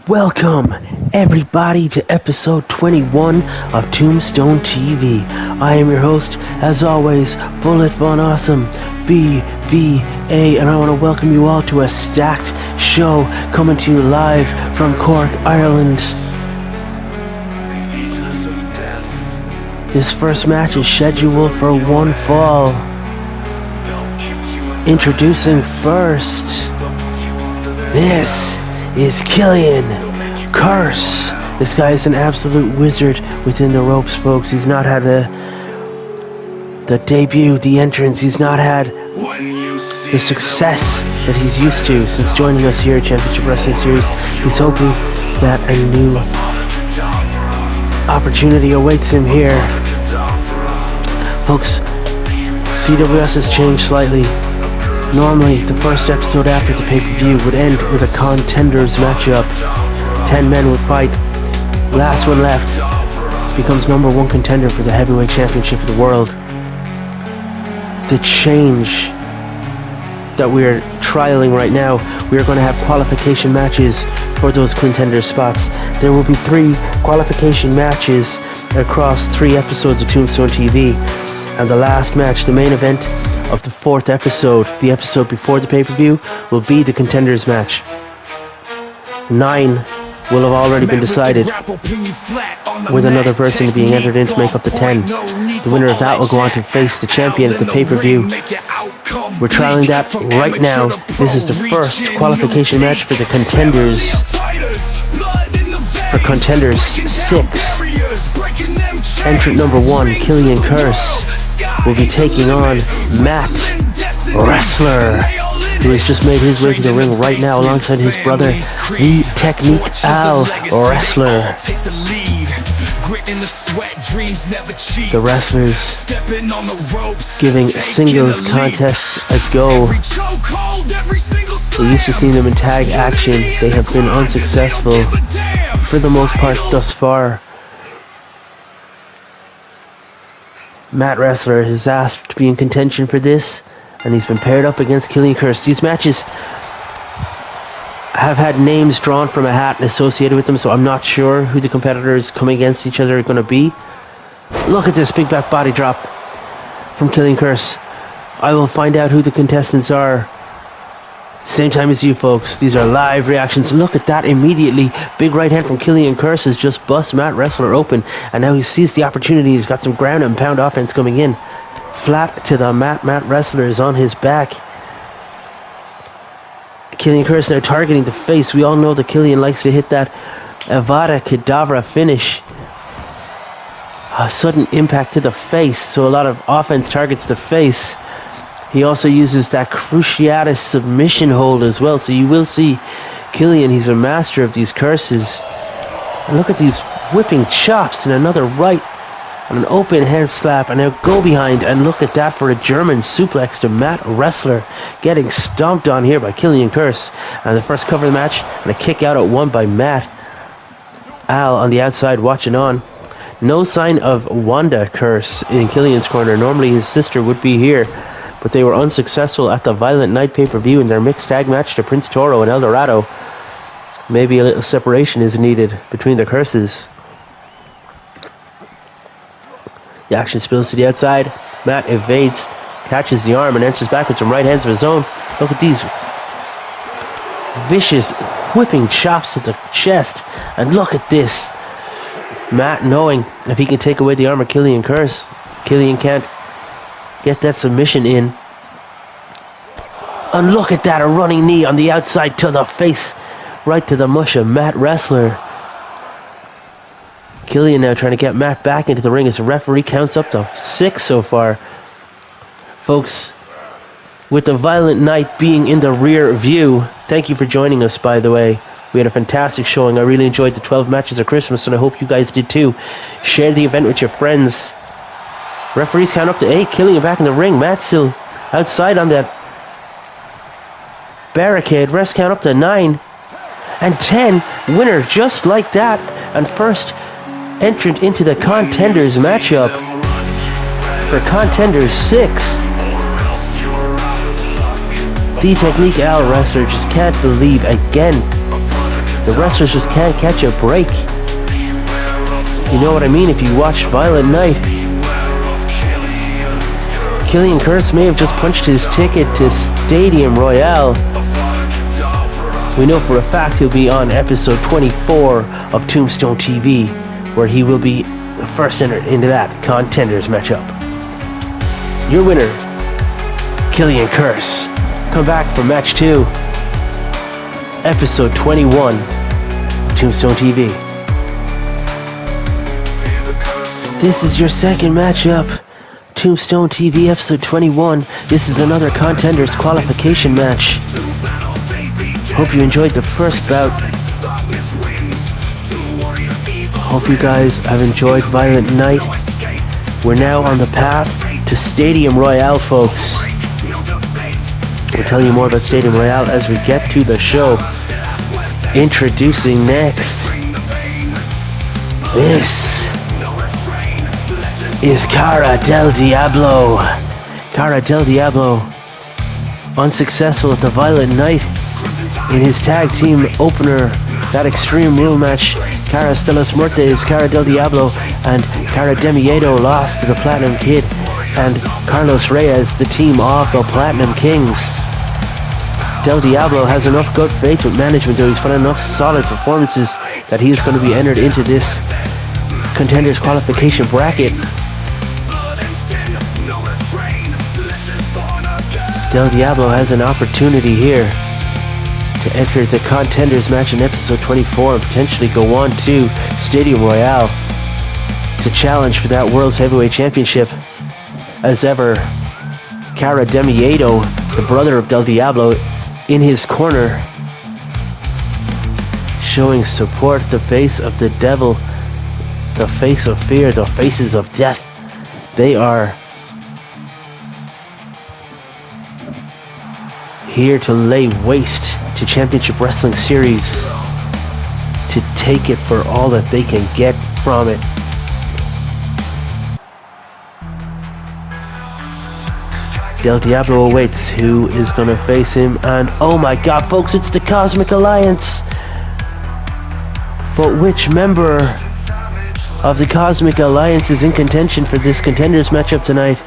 Welcome, everybody, to episode 21 of Tombstone TV. I am your host, as always, Bullet Von Awesome, BVA, and I want to welcome you all to a stacked show coming to you live from Cork, Ireland. This first match is scheduled for one fall. Introducing first, this is Killian Curse. This guy is an absolute wizard within the ropes, folks. He's not had the debut, the entrance. He's not had the success that he's used to since joining us here at Championship Wrestling Series. He's hoping that a new opportunity awaits him here. Folks, CWS has changed slightly. Normally, the first episode after the pay-per-view would end with a contenders matchup. 10 men would fight. Last one left becomes number one contender for the heavyweight championship of the world. The change that we're trialing right now, we are going to have qualification matches for those contender spots. There will be 3 qualification matches across 3 episodes of Tombstone TV. And the last match, the main event of the 4th episode, the episode before the pay-per-view, will be the contenders match. 9 will have already been decided, with another person being entered in to make up the 10. The winner of that will go on to face the champion at the pay-per-view. We're trialing that right now. This is the first qualification match for the contenders. For contenders 6. Entrant number 1, Killian Curse, will be taking on Matt Wrestler, who has just made his way to the ring right now alongside his brother, the Technique Al Wrestler. The wrestlers giving singles contests a go. We used to see them in tag action. They have been unsuccessful for the most part thus far. Matt Wrestler has asked to be in contention for this, and he's been paired up against Killian Curse. These matches have had names drawn from a hat associated with them, so I'm not sure who the competitors coming against each other are going to be. Look at this big back body drop from Killian Curse. I will find out who the contestants are same time as you folks. These are live reactions. Look at that immediately. Big right hand from Killian Curse has just bust Matt Wrestler open, and now he sees the opportunity. He's got some ground and pound offense coming in. Flat to the mat. Matt Wrestler is on his back. Killian Curse now targeting the face. We all know that Killian likes to hit that Avada Kedavra finish. A sudden impact to the face, so a lot of offense targets the face. He also uses that Cruciatus submission hold as well. So you will see Killian, he's a master of these curses. And look at these whipping chops and another right and an open hand slap and a go behind. And look at that for a German suplex to Matt Wrestler, getting stomped on here by Killian Curse. And the first cover of the match and a kick out at 1 by Matt. Al on the outside watching on. No sign of Wanda Curse in Killian's corner. Normally his sister would be here, but they were unsuccessful at the Violent Night pay-per-view in their mixed tag match to Prince Toro and El Dorado. Maybe a little separation is needed between the curses. The action spills to the outside. Matt evades, catches the arm, and enters back with some right hands of his own. Look at these vicious whipping chops to the chest. And look at this. Matt knowing if he can take away the arm of Killian Curse, Killian can't get that submission in. And look at that, a running knee on the outside to the face, right to the mush of Matt Wrestler. Killian now trying to get Matt back into the ring as the referee counts up to 6 so far. Folks, with the Violent Night being in the rear view, thank you for joining us, by the way. We had a fantastic showing. I really enjoyed the 12 matches of Christmas, and I hope you guys did too. Share the event with your friends. Referees count up to 8, Killian back in the ring. Matt's still outside on that barricade. Refs count up to 9 and 10. Winner just like that. And first entrant into the Contenders matchup for Contenders 6. The Technique Al Wrestler just can't believe again The wrestlers just can't catch a break. You know what I mean if you watch Violent Night. Killian Curse may have just punched his ticket to Stadium Royale. We know for a fact he'll be on episode 24 of Tombstone TV, where he will be the first entered into that contenders matchup. Your winner, Killian Curse. Come back for match 2, episode 21 of Tombstone TV. This is your second matchup, Tombstone TV episode 21. This is another contenders qualification match. Hope you enjoyed the first bout. Hope you guys have enjoyed Violent Night. We're now on the path to Stadium Royale, folks. We'll tell you more about Stadium Royale as we get to the show. Introducing next. This is Cara Del Diablo. Cara Del Diablo, unsuccessful at the Violent Night. In his tag team opener, that Extreme Rule match, Cara Stellas Muertes, Cara Del Diablo, and Cara Demiedo lost to the Platinum Kid and Carlos Reyes, the team of the Platinum Kings. Del Diablo has enough good faith with management, though he's put enough solid performances that he is going to be entered into this contenders qualification bracket. Del Diablo has an opportunity here to enter the contenders match in episode 24 and potentially go on to Stadium Royale to challenge for that World's Heavyweight Championship. As ever, Cara Demiedo, the brother of Del Diablo, in his corner, showing support. The face of the devil, the face of fear, the faces of death. They are here to lay waste to Championship Wrestling Series, to take it for all that they can get from it. Del Diablo awaits who is going to face him, and oh my god, folks, it's the Cosmic Alliance. But which member of the Cosmic Alliance is in contention for this contenders matchup tonight?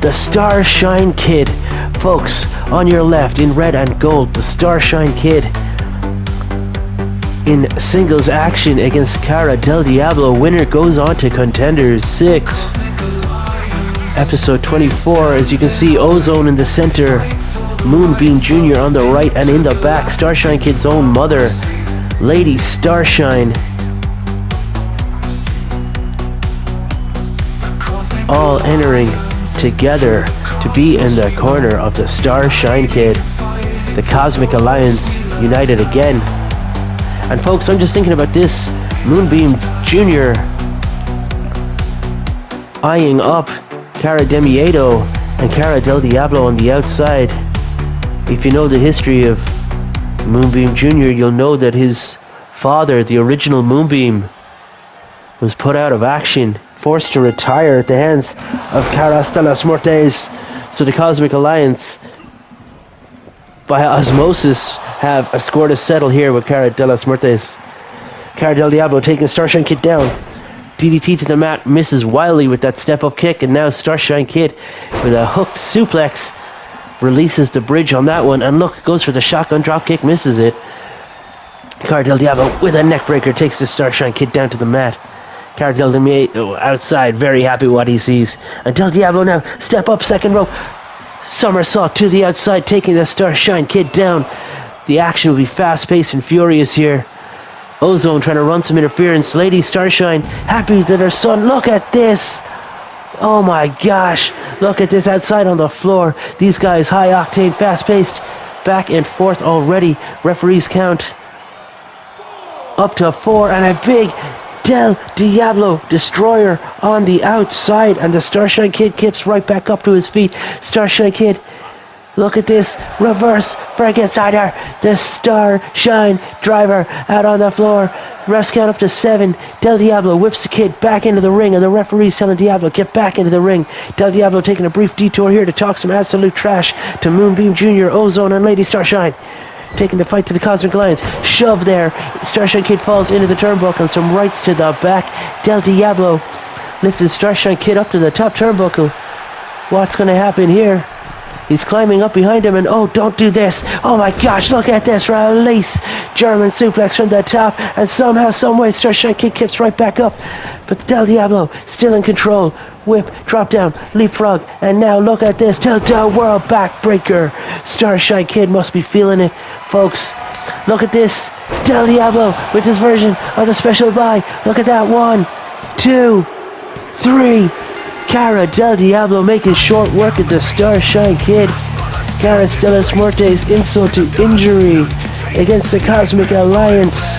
The Starshine Kid. Folks, on your left in red and gold, the Starshine Kid in singles action against Cara Del Diablo. Winner goes on to Contenders 6. Episode 24, as you can see, Ozone in the center, Moonbeam Jr. on the right, and in the back, Starshine Kid's own mother, Lady Starshine. All entering together to be in the corner of the Starshine Kid. The Cosmic Alliance united again. And folks, I'm just thinking about this. Moonbeam Jr. eyeing up Cara Demiedo and Cara Del Diablo on the outside. If you know the history of Moonbeam Jr., you'll know that his father, the original Moonbeam, was put out of action, forced to retire at the hands of Cara Stellas Muertes. So the Cosmic Alliance, by osmosis, have scored a settle here with Cara Stellas Muertes. Cara Del Diablo taking Starshine Kid down. DDT to the mat, misses wildly with that step-up kick, and now Starshine Kid with a hooked suplex releases the bridge on that one, and look, goes for the shotgun drop kick, misses it. Cara Del Diablo with a neck breaker takes the Starshine Kid down to the mat. Cara Del Diablo outside, very happy with what he sees. And Del Diablo now, step up, second rope, somersault to the outside, taking the Starshine Kid down. The action will be fast-paced and furious here. Ozone trying to run some interference. Lady Starshine happy that her son, look at this. Oh my gosh, look at this outside on the floor. These guys, high octane, fast-paced, back and forth already. Referees count up to 4, and a big Del Diablo destroyer on the outside, and the Starshine Kid kicks right back up to his feet. Starshine Kid, look at this, reverse Frankensteiner, the Starshine driver out on the floor. Refs count up to 7. Del Diablo whips the Kid back into the ring, and the referee's telling Diablo, get back into the ring. Del Diablo taking a brief detour here to talk some absolute trash to Moonbeam Jr., Ozone, and Lady Starshine. taking the fight to the Cosmic Alliance. Shove there. Starshine Kid falls into the turnbuckle and some rights to the back. Del Diablo lifted Starshine Kid up to the top turnbuckle. What's going to happen here? He's climbing up behind him and oh, don't do this. Oh my gosh, look at this. Release. German suplex from the top and somehow, someway, Starshine Kid kicks right back up. But Del Diablo still in control. Whip, drop down, leapfrog, and now look at this. Tilt-down world backbreaker. Starshine Kid must be feeling it, folks. Look at this. Del Diablo with his version of the special buy. Look at that. 1, 2, 3. Cara Del Diablo making short work at the Starshine Kid. Cara de las Muertes insult to injury against the Cosmic Alliance.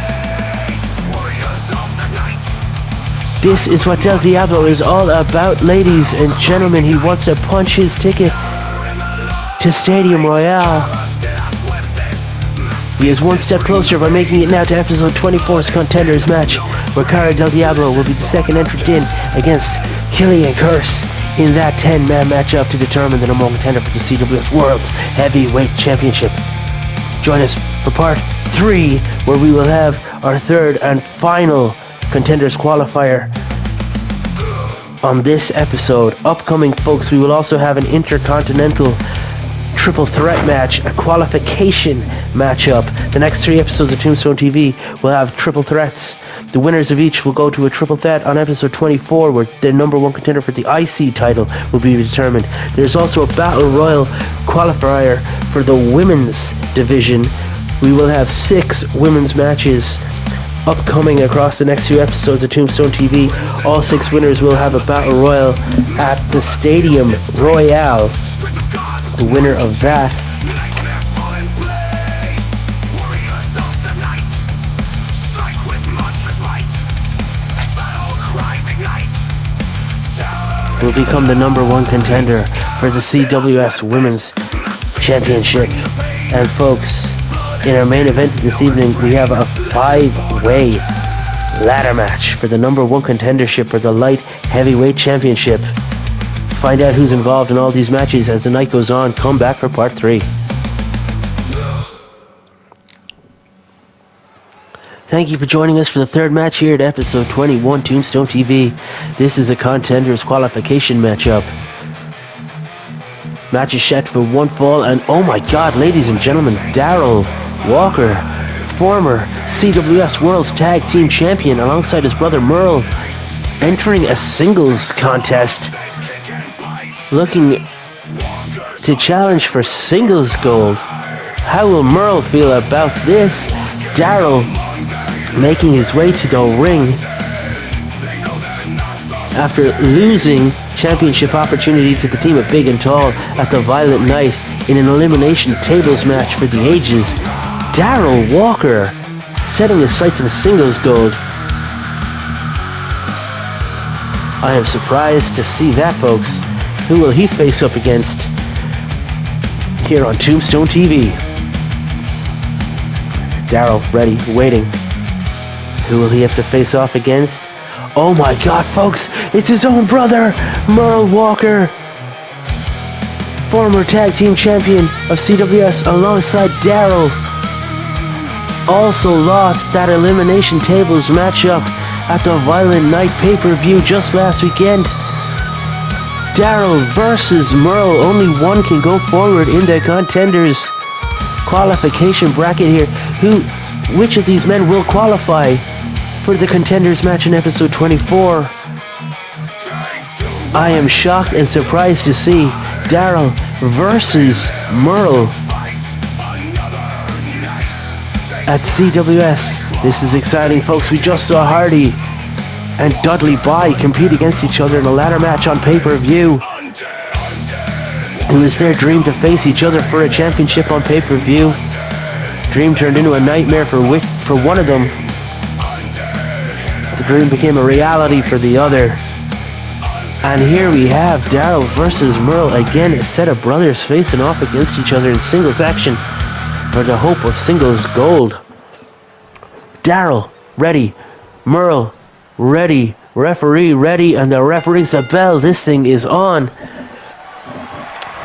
This is what Del Diablo is all about, ladies and gentlemen. He wants to punch his ticket to Stadium Royale. He is one step closer by making it now to episode 24's Contenders match, where Cara Del Diablo will be the second entrant in against Killian Curse in that 10-man matchup to determine the number one contender for the CWS World's Heavyweight Championship. Join us for part 3, where we will have our third and final Contenders qualifier on this episode. Upcoming, folks, we will also have an Intercontinental Triple Threat match, a qualification matchup. The next 3 episodes of Tombstone TV will have triple threats. The winners of each will go to a triple threat on episode 24, where the number one contender for the IC title will be determined. There's also a Battle Royal qualifier for the women's division. We will have 6 women's matches upcoming across the next few episodes of Tombstone TV. All 6 winners will have a Battle Royal at the Stadium Royale. The winner of that will become the number one contender for the CWS Women's Championship. And folks, in our main event this evening, we have a 5-way ladder match for the number one contendership for the Light Heavyweight Championship. Find out who's involved in all these matches as the night goes on. Come back for part 3. Thank you for joining us for the third match here at episode 21 Tombstone TV. This is a Contenders qualification matchup. Match is set for 1 fall, and oh my god, ladies and gentlemen, Darryl Walker, former CWS World's Tag Team Champion, alongside his brother Merle, entering a singles contest, looking to challenge for singles gold. How will Merle feel about this? Darryl making his way to the ring after losing championship opportunity to the team of Big and Tall at the Violent Night in an elimination tables match for the ages. Darryl Walker setting his sights on singles gold. I am surprised to see that, folks. Who will he face up against here on Tombstone TV? Darryl, ready, waiting. Who will he have to face off against? Oh my god, folks, it's his own brother, Merle Walker, former tag team champion of CWS alongside Darryl. Also lost that elimination tables matchup at the Violent Night pay-per-view just last weekend. Darryl versus Merle. Only one can go forward in the Contenders qualification bracket here. Which of these men will qualify for the Contenders match in episode 24? I am shocked and surprised to see Darryl versus Merle at CWS. This is exciting, folks. We just saw Hardy and Dudley Boy compete against each other in a ladder match on pay-per-view. It was their dream to face each other for a championship on pay-per-view. Dream turned into a nightmare for one of them. The dream became a reality for the other. And here we have Darryl versus Merle again, a set of brothers facing off against each other in singles action for the hope of singles gold. Darryl, ready. Merle, ready. Referee, ready. And the referee's the bell. This thing is on.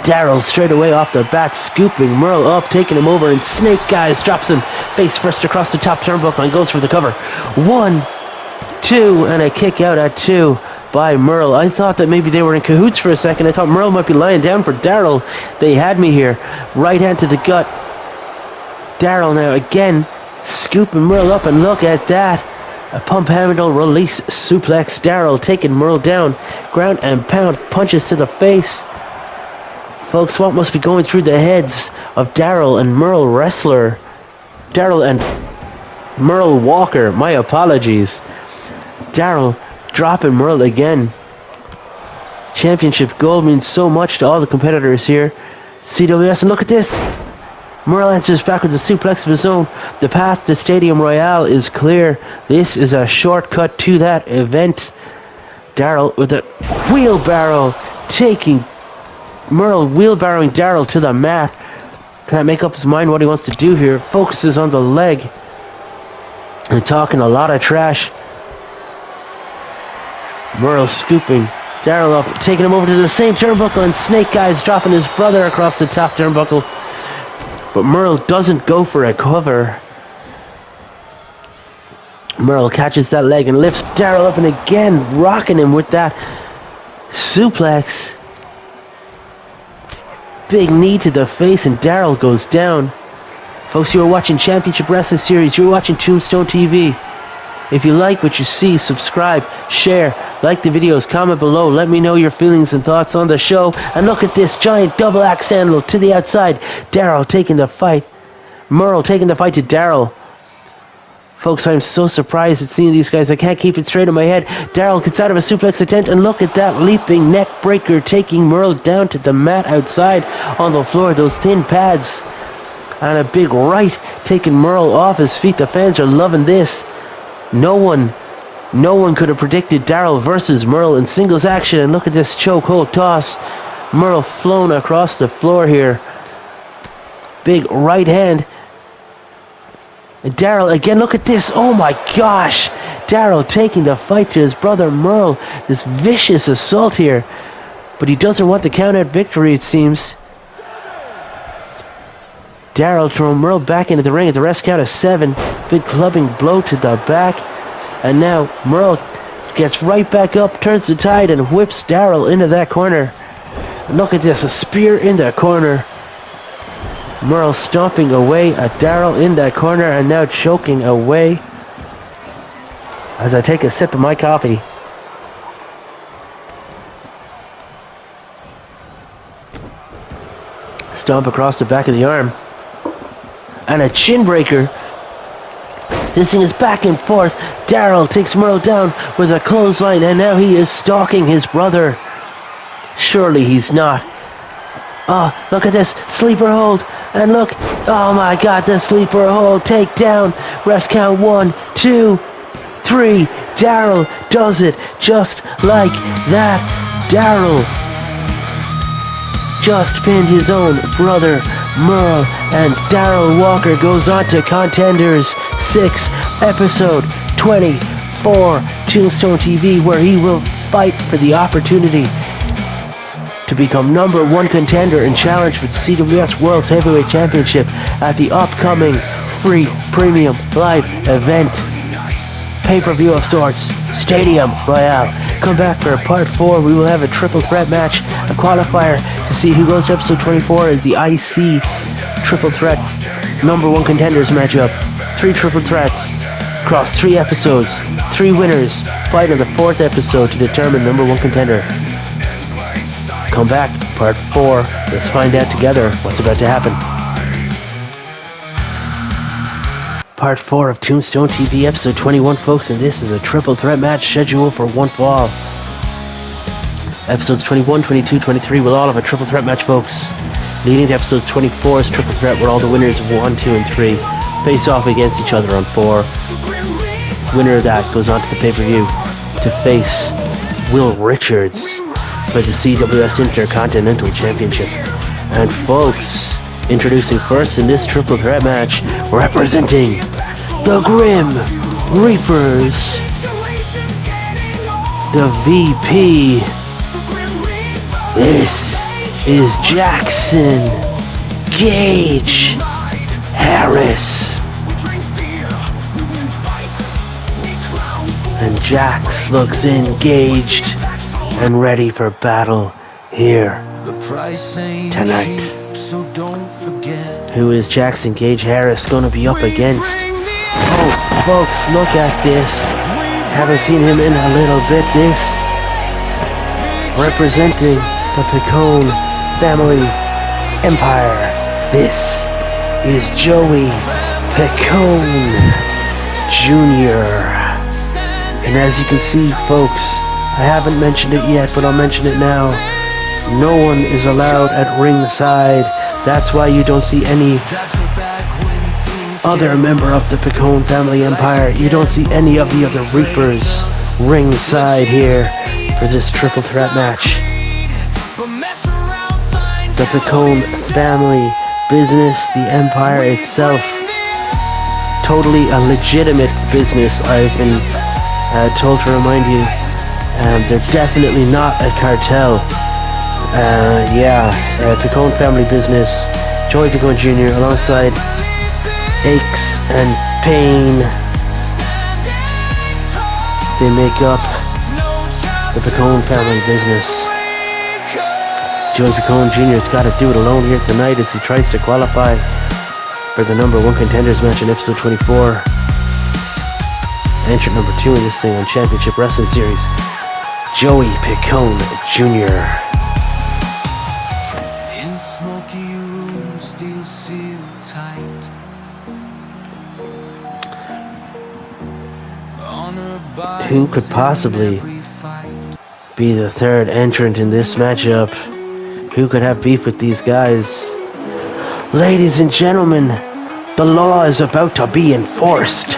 Daryl straight away off the bat, scooping Merle up, taking him over, and Snake Eyes drops him face first across the top turnbuckle and goes for the cover. 1, 2, and a kick out at 2 by Merle. I thought that maybe they were in cahoots for a second. I thought Merle might be lying down for Daryl. They had me here. Right hand to the gut. Daryl now again scooping Merle up, and look at that. A pump handle release suplex. Daryl taking Merle down. Ground and pound punches to the face. Folks, what must be going through the heads of Daryl and Merle Wrestler? Daryl and Merle Walker. My apologies. Daryl dropping Merle again. Championship gold means so much to all the competitors here. CWS, and look at this. Merle answers back with a suplex of his own. The path to Stadium Royale is clear. This is a shortcut to that event. Daryl with a wheelbarrow, taking Merle, wheelbarrowing Daryl to the mat. Can't make up his mind what he wants to do here. Focuses on the leg and talking a lot of trash. Merle scooping Daryl up, taking him over to the same turnbuckle, and Snake Eyes dropping his brother across the top turnbuckle. But Merle doesn't go for a cover. Merle catches that leg and lifts Daryl up, and again rocking him with that suplex. Big knee to the face, and Daryl goes down. Folks, you are watching Championship Wrestling Series. You're watching Tombstone TV. If you like what you see, subscribe, share, like the videos, comment below. Let me know your feelings and thoughts on the show. And look at this giant double axe handle to the outside. Daryl taking the fight. Merle taking the fight to Daryl. Folks, I'm so surprised at seeing these guys. I can't keep it straight in my head. Daryl gets out of a suplex attempt, and look at that leaping neck breaker, taking Merle down to the mat outside on the floor. Those thin pads. And a big right, taking Merle off his feet. The fans are loving this. No one could have predicted Daryl versus Merle in singles action. And look at this chokehold toss. Merle flown across the floor here. Big right hand. And Daryl again, look at this. Oh my gosh. Daryl taking the fight to his brother Merle. This vicious assault here. But he doesn't want the count out victory, it seems. Daryl throwing Merle back into the ring at the rest count of 7. Big clubbing blow to the back. And now Merle gets right back up, turns the tide, and whips Daryl into that corner. Look at this, a spear in the corner. Merle stomping away at Daryl in that corner, and now choking away. As I take a sip of my coffee. Stomp across the back of the arm. And a chin breaker. This thing is back and forth. Daryl takes Merle down with a clothesline, and now he is stalking his brother. Surely he's not. Oh, look at this. Sleeper hold. And look. Oh my god, the sleeper hold. Take down. Refs count 1, 2, 3. Daryl does it just like that. Daryl just pinned his own brother Merle, and Daryl Walker goes on to Contenders 6, episode 24, Tombstone TV, where he will fight for the opportunity to become #1 contender and challenge for the CWS World's Heavyweight Championship at the upcoming free premium live event. Pay-per-view of sorts, Stadium Royale. Come back for part 4. We will have a triple threat match, a qualifier to see who goes to episode 24 as the IC triple threat #1 contenders matchup. 3 triple threats across 3 episodes. 3 winners fight in the 4th episode to determine #1 contender. Come back, part 4. Let's find out together what's about to happen. Part 4 of Tombstone TV, episode 21, folks, and this is a triple threat match scheduled for one fall. Episodes 21, 22, 23 will all have a triple threat match, folks. Leading to episode 24's triple threat, where all the winners of 1, 2, and 3 face off against each other on 4. Winner of that goes on to the pay-per-view to face Will Richards for the CWS Intercontinental Championship. And folks, introducing first in this triple threat match, representing the Grim Reapers, the VP. This is Jackson Gage Harris. And Jax looks engaged and ready for battle here tonight. Who is Jackson Gage Harris going to be up against? Oh, folks, look at this. Haven't seen him in a little bit. This representing the Picone family empire. This is Joey Picone Jr. And as you can see, folks, I haven't mentioned it yet, but I'll mention it now. No one is allowed at ringside. That's why you don't see any other member of the Picone family empire. You don't see any of the other Reapers ringside here for this triple threat match. The Picone family business, the empire itself, totally a legitimate business, I've been told to remind you. They're definitely not a cartel. Picone family business. Joey Picone Jr. alongside Aches and Pain. They make up the Picone family business. Joey Picone Jr. has got to do it alone here tonight as he tries to qualify for the number 1 contenders match in episode 24. Entrant number 2 in this thing on Championship Wrestling Series, Joey Picone Jr. In smoky rooms, still sealed tight. Who could possibly be the third entrant in this matchup? Who could have beef with these guys? Ladies and gentlemen, the law is about to be enforced.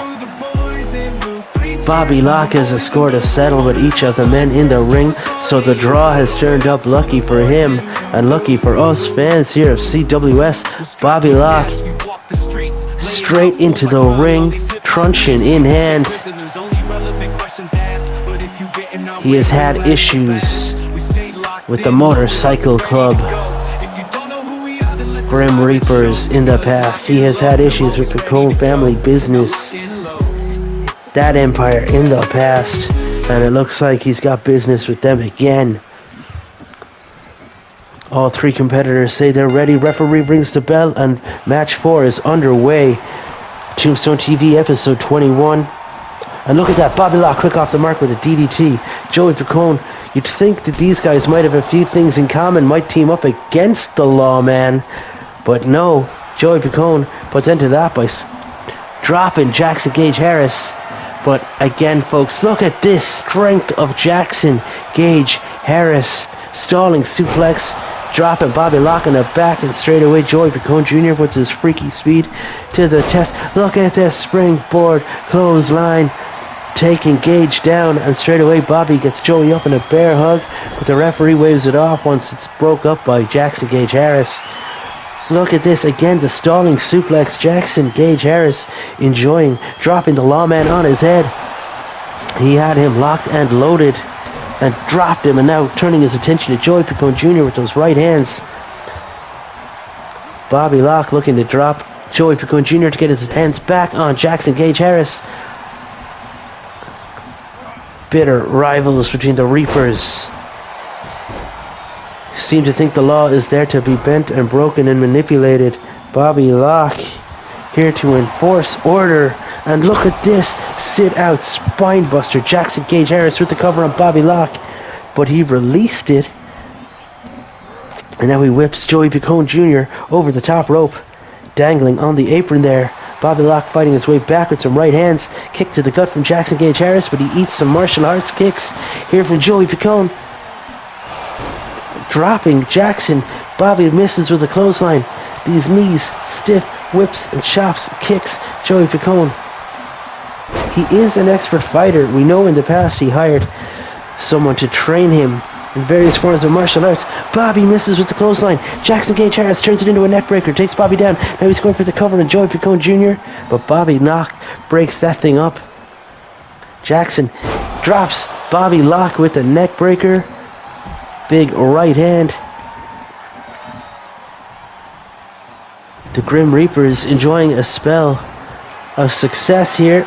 Bobby Locke has scored a settle with each of the men in the ring, so the draw has turned up lucky for him and lucky for us fans here of CWS. Bobby Locke straight into the ring, truncheon in hand. He has had issues with the Motorcycle Club, Grim Reapers in the past. He has had issues with the Picone family business, that empire in the past, and it looks like he's got business with them again. All 3 competitors say they're ready. Referee rings the bell and match 4 is underway. Tombstone TV episode 21. And look at that, Bobby Locke quick off the mark with a DDT. Joey Picone, you'd think that these guys might have a few things in common, might team up against the Lawman, but no. Joey Picone puts into that by dropping Jackson Gage Harris. But again, folks, look at this strength of Jackson Gage Harris. Stalling suplex, dropping Bobby Locke in the back, and straight away Joey Picone Jr. puts his freaky speed to the test. Look at this springboard clothesline, taking Gage down, and straight away Bobby gets Joey up in a bear hug, but the referee waves it off once it's broke up by Jackson Gage Harris. Look at this again, the stalling suplex. Jackson Gage Harris enjoying dropping the Lawman on his head. He had him locked and loaded and dropped him, and now turning his attention to Joey Picone Jr. with those right hands. Bobby Locke looking to drop Joey Picone Jr. to get his hands back on Jackson Gage Harris. Bitter rivals between the Reapers seem to think the law is there to be bent and broken and manipulated. Bobby Locke here to enforce order. And look at this, sit out spine buster. Jackson Gage Harris with the cover on Bobby Locke, but he released it. And now he whips Joey Picone Jr. over the top rope, dangling on the apron there. Bobby Locke fighting his way back with some right hands. Kick to the gut from Jackson Gage Harris, but he eats some martial arts kicks here from Joey Picone. Dropping Jackson. Bobby misses with a clothesline. These knees, stiff whips and chops, kicks. Joey Picone, he is an expert fighter. We know in the past he hired someone to train him in various forms of martial arts. Bobby misses with the clothesline. Jackson Gage Harris turns it into a neck breaker, takes Bobby down. Now he's going for the cover on Joey Picone Jr., but Bobby Locke breaks that thing up. Jackson drops Bobby Locke with the neck breaker. Big right hand. The Grim Reaper is enjoying a spell of success here.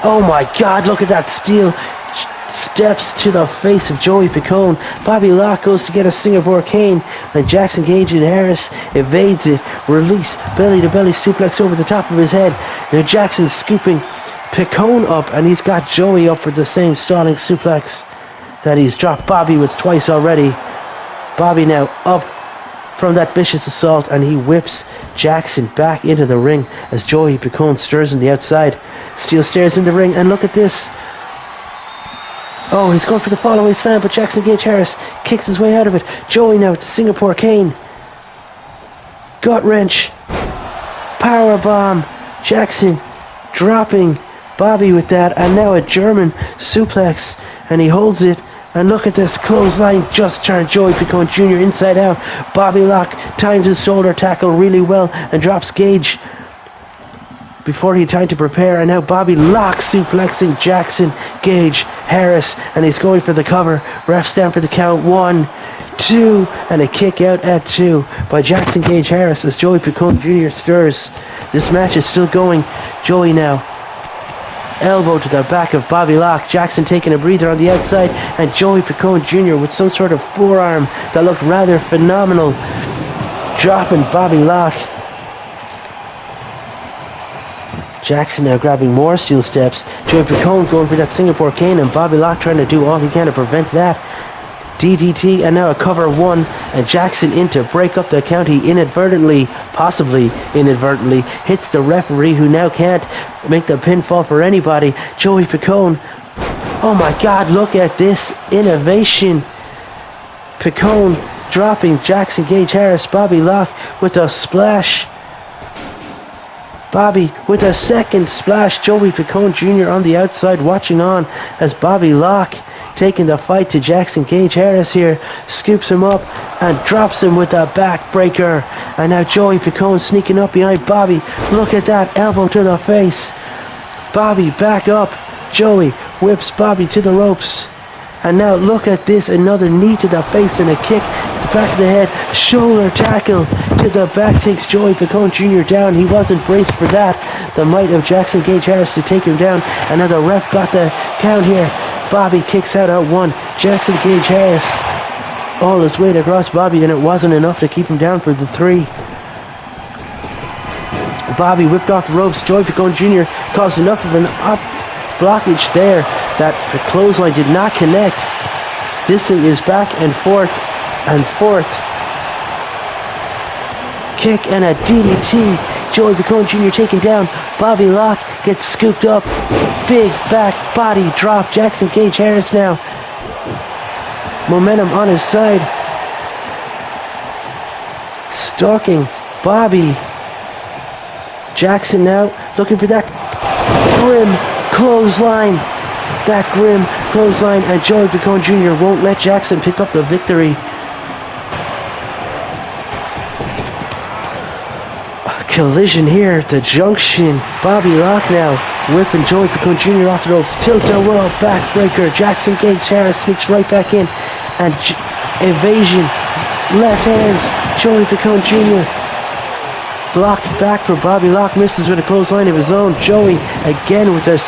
Oh my God, look at that steel steps to the face of Joey Picone. Bobby Locke goes to get a Singapore cane, and Jackson Gage and Harris evades it. Release, belly-to-belly suplex over the top of his head. Now Jackson's scooping Picone up, and he's got Joey up for the same stalling suplex that he's dropped Bobby with twice already. Bobby now up from that vicious assault, and he whips Jackson back into the ring as Joey Picone stirs on the outside. Steel stairs in the ring, and look at this. Oh, he's going for the following slam, but Jackson Gage Harris kicks his way out of it. Joey now with the Singapore cane. Gut wrench. Power bomb. Jackson dropping Bobby with that, and now a German suplex, and he holds it. And look at this clothesline, just turned Joey Picone Jr. inside out. Bobby Locke times his shoulder tackle really well and drops Gage before he had time to prepare. And now Bobby Locke suplexing Jackson Gage Harris, and he's going for the cover. Refs down for the count. 1, 2, and a kick out at 2 by Jackson Gage Harris as Joey Picone Jr. stirs. This match is still going. Joey now. Elbow to the back of Bobby Locke. Jackson taking a breather on the outside, and Joey Picone Jr. with some sort of forearm that looked rather phenomenal, dropping Bobby Locke. Jackson now grabbing more steel steps. Joey Picone going for that Singapore cane, and Bobby Locke trying to do all he can to prevent that. DDT, and now a cover 1, and Jackson in to break up the count. He inadvertently, possibly inadvertently, hits the referee, who now can't make the pinfall for anybody. Joey Picone, oh my God, look at this innovation. Picone dropping Jackson Gage Harris. Bobby Locke with a splash. Bobby with a second splash. Joey Picone Jr. on the outside watching on as Bobby Locke taking the fight to Jackson Gage Harris here, scoops him up and drops him with a backbreaker. And now Joey Picone sneaking up behind Bobby. Look at that elbow to the face. Bobby back up. Joey whips Bobby to the ropes. And now look at this, another knee to the face and a kick to the back of the head. Shoulder tackle to the back takes Joey Picone Jr. down. He wasn't braced for that. The might of Jackson Gage Harris to take him down. And now the ref got the count here. Bobby kicks out at 1. Jackson Gage Harris all his weight across Bobby, and it wasn't enough to keep him down for the 3. Bobby whipped off the ropes. Joey Picone Jr. caused enough of an up blockage there that the clothesline did not connect. This thing is back and forth and forth. Kick and a DDT. Joey Picone Jr. taken down. Bobby Locke gets scooped up. Big back body drop. Jackson Gage Harris now. Momentum on his side. Stalking Bobby. Jackson now looking for that grim clothesline. That grim clothesline, and Joey Picone Jr. won't let Jackson pick up the victory. Collision here at the junction. Bobby Locke now whipping Joey Picone Jr. off the ropes. Tilt-a-whirl backbreaker. Jackson Gage Harris sneaks right back in, and evasion. Left hands. Joey Picone Jr. blocked back for Bobby Locke. Misses with a clothesline of his own. Joey again with a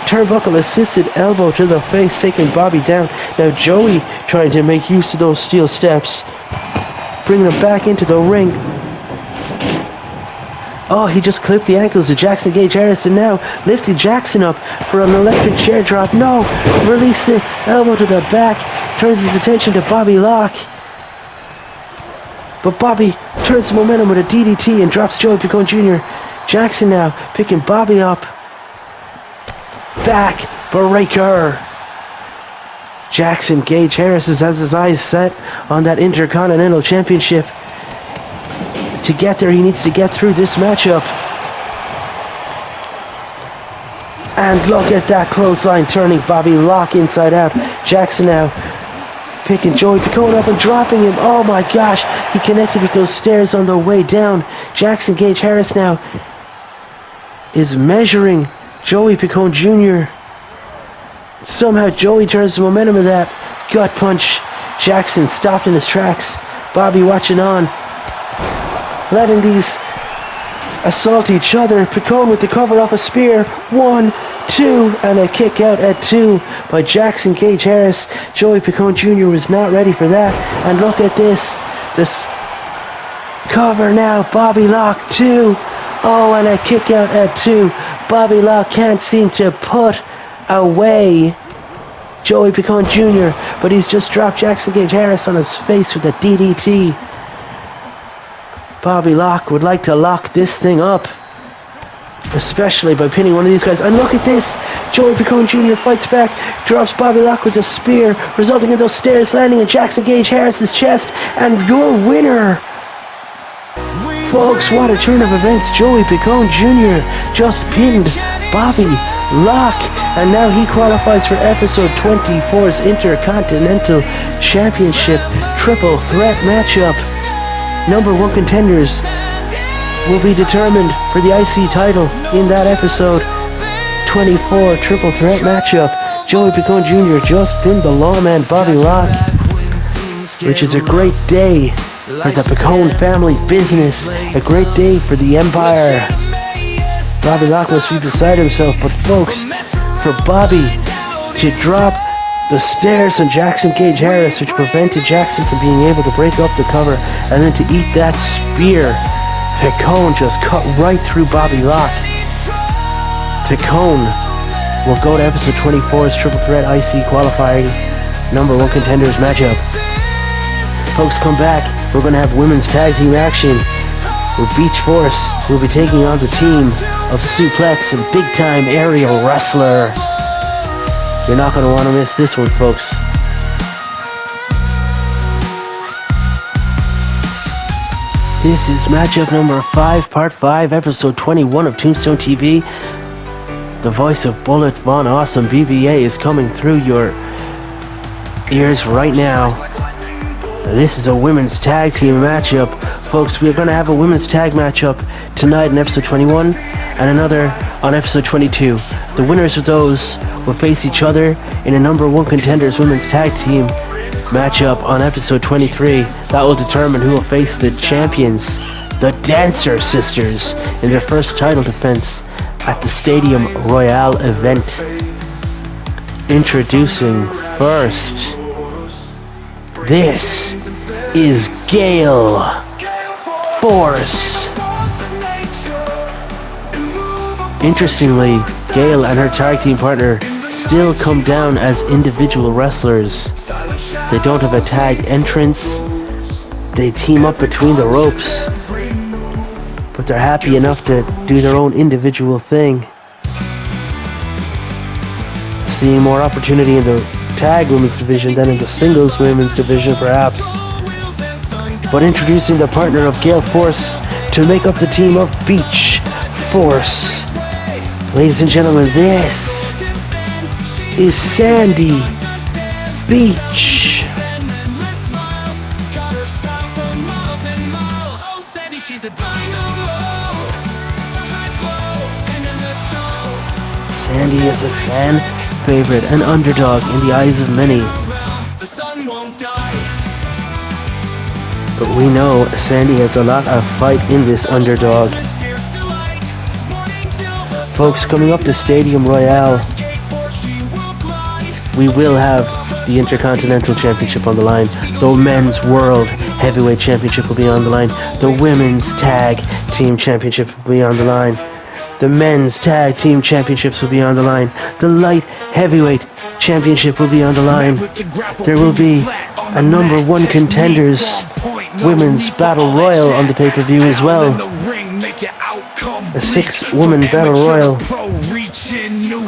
turnbuckle assisted elbow to the face, taking Bobby down. Now Joey trying to make use of those steel steps, bringing him back into the ring. Oh, he just clipped the ankles of Jackson Gage Harris, and now lifted Jackson up for an electric chair drop. No! Release the elbow to the back. Turns his attention to Bobby Locke. But Bobby turns the momentum with a DDT and drops Joey Picone Jr. Jackson now picking Bobby up. Back breaker. Jackson Gage Harris has his eyes set on that Intercontinental Championship. To get there, he needs to get through this matchup. And look at that clothesline, turning Bobby Locke inside out. Jackson now picking Joey Picone up and dropping him. Oh my gosh, he connected with those stairs on the way down. Jackson Gage Harris now is measuring Joey Picone Jr. Somehow Joey turns the momentum of that gut punch. Jackson stopped in his tracks. Bobby watching on. letting these assault each other. Picone with the cover off a spear. 1, 2, and a kick out at 2 by Jackson Gage Harris. Joey Picone Jr. was not ready for that. And look at this. This cover now. Bobby Locke 2. Oh, and a kick out at 2. Bobby Locke can't seem to put away Joey Picone Jr., but he's just dropped Jackson Gage Harris on his face with a DDT. Bobby Locke would like to lock this thing up, especially by pinning one of these guys. And look at this! Joey Picone Jr. fights back, drops Bobby Locke with a spear, resulting in those stairs landing in Jackson Gage Harris's chest, and your winner! Folks, what a turn of events. Joey Picone Jr. just pinned Bobby Locke, and now he qualifies for episode 24's Intercontinental Championship Triple Threat matchup. Number 1 contenders will be determined for the IC title in that episode 24 Triple Threat matchup. Joey Picone Jr. just pinned the lawman Bobby Locke, which is a great day for the Picone family business, a great day for the Empire. Bobby Locke must be beside himself, but folks, for Bobby to drop the stairs on Jackson Gage Harris, which prevented Jackson from being able to break up the cover, and then to eat that spear, Picone just cut right through Bobby Locke. Picone will go to episode 24's Triple Threat IC qualifying number 1 contenders matchup. Folks, come back. We're going to have women's tag team action, where Beach Force will be taking on the team of Suplex and Big Time Aerial Wrestler. You're not going to want to miss this one, folks. This is matchup number 5, part 5, episode 21 of Tombstone TV. The voice of Bullet Von Awesome BVA is coming through your ears right now. This is a women's tag team matchup. Folks, we're going to have a women's tag matchup tonight in episode 21 and another on episode 22. The winners of those will face each other in a number 1 contenders women's tag team matchup on episode 23. That will determine who will face the champions, the Dancer Sisters, in their first title defense at the Stadium Royale event. Introducing first, this is Gale Force. Interestingly, Gale and her tag team partner still come down as individual wrestlers. They don't have a tag entrance. They team up between the ropes, but they're happy enough to do their own individual thing. Seeing more opportunity in the tag women's division than in the singles women's division, perhaps. But introducing the partner of Gale Force to make up the team of Beach Force. Ladies and gentlemen, this is Sandy Beach. Sandy is a fan favorite, an underdog in the eyes of many. But we know Sandy has a lot of fight in this underdog. Folks, coming up to Stadium Royale, we will have the Intercontinental Championship on the line. The Men's World Heavyweight Championship will be on the line. The Women's Tag Team Championship will be on the line. The Men's Tag Team Championships will be on the line. The Light Heavyweight Championship will be on the line. There will be a number 1 contenders Women's Battle Royal on the pay-per-view as well. A 6-woman Battle Royal.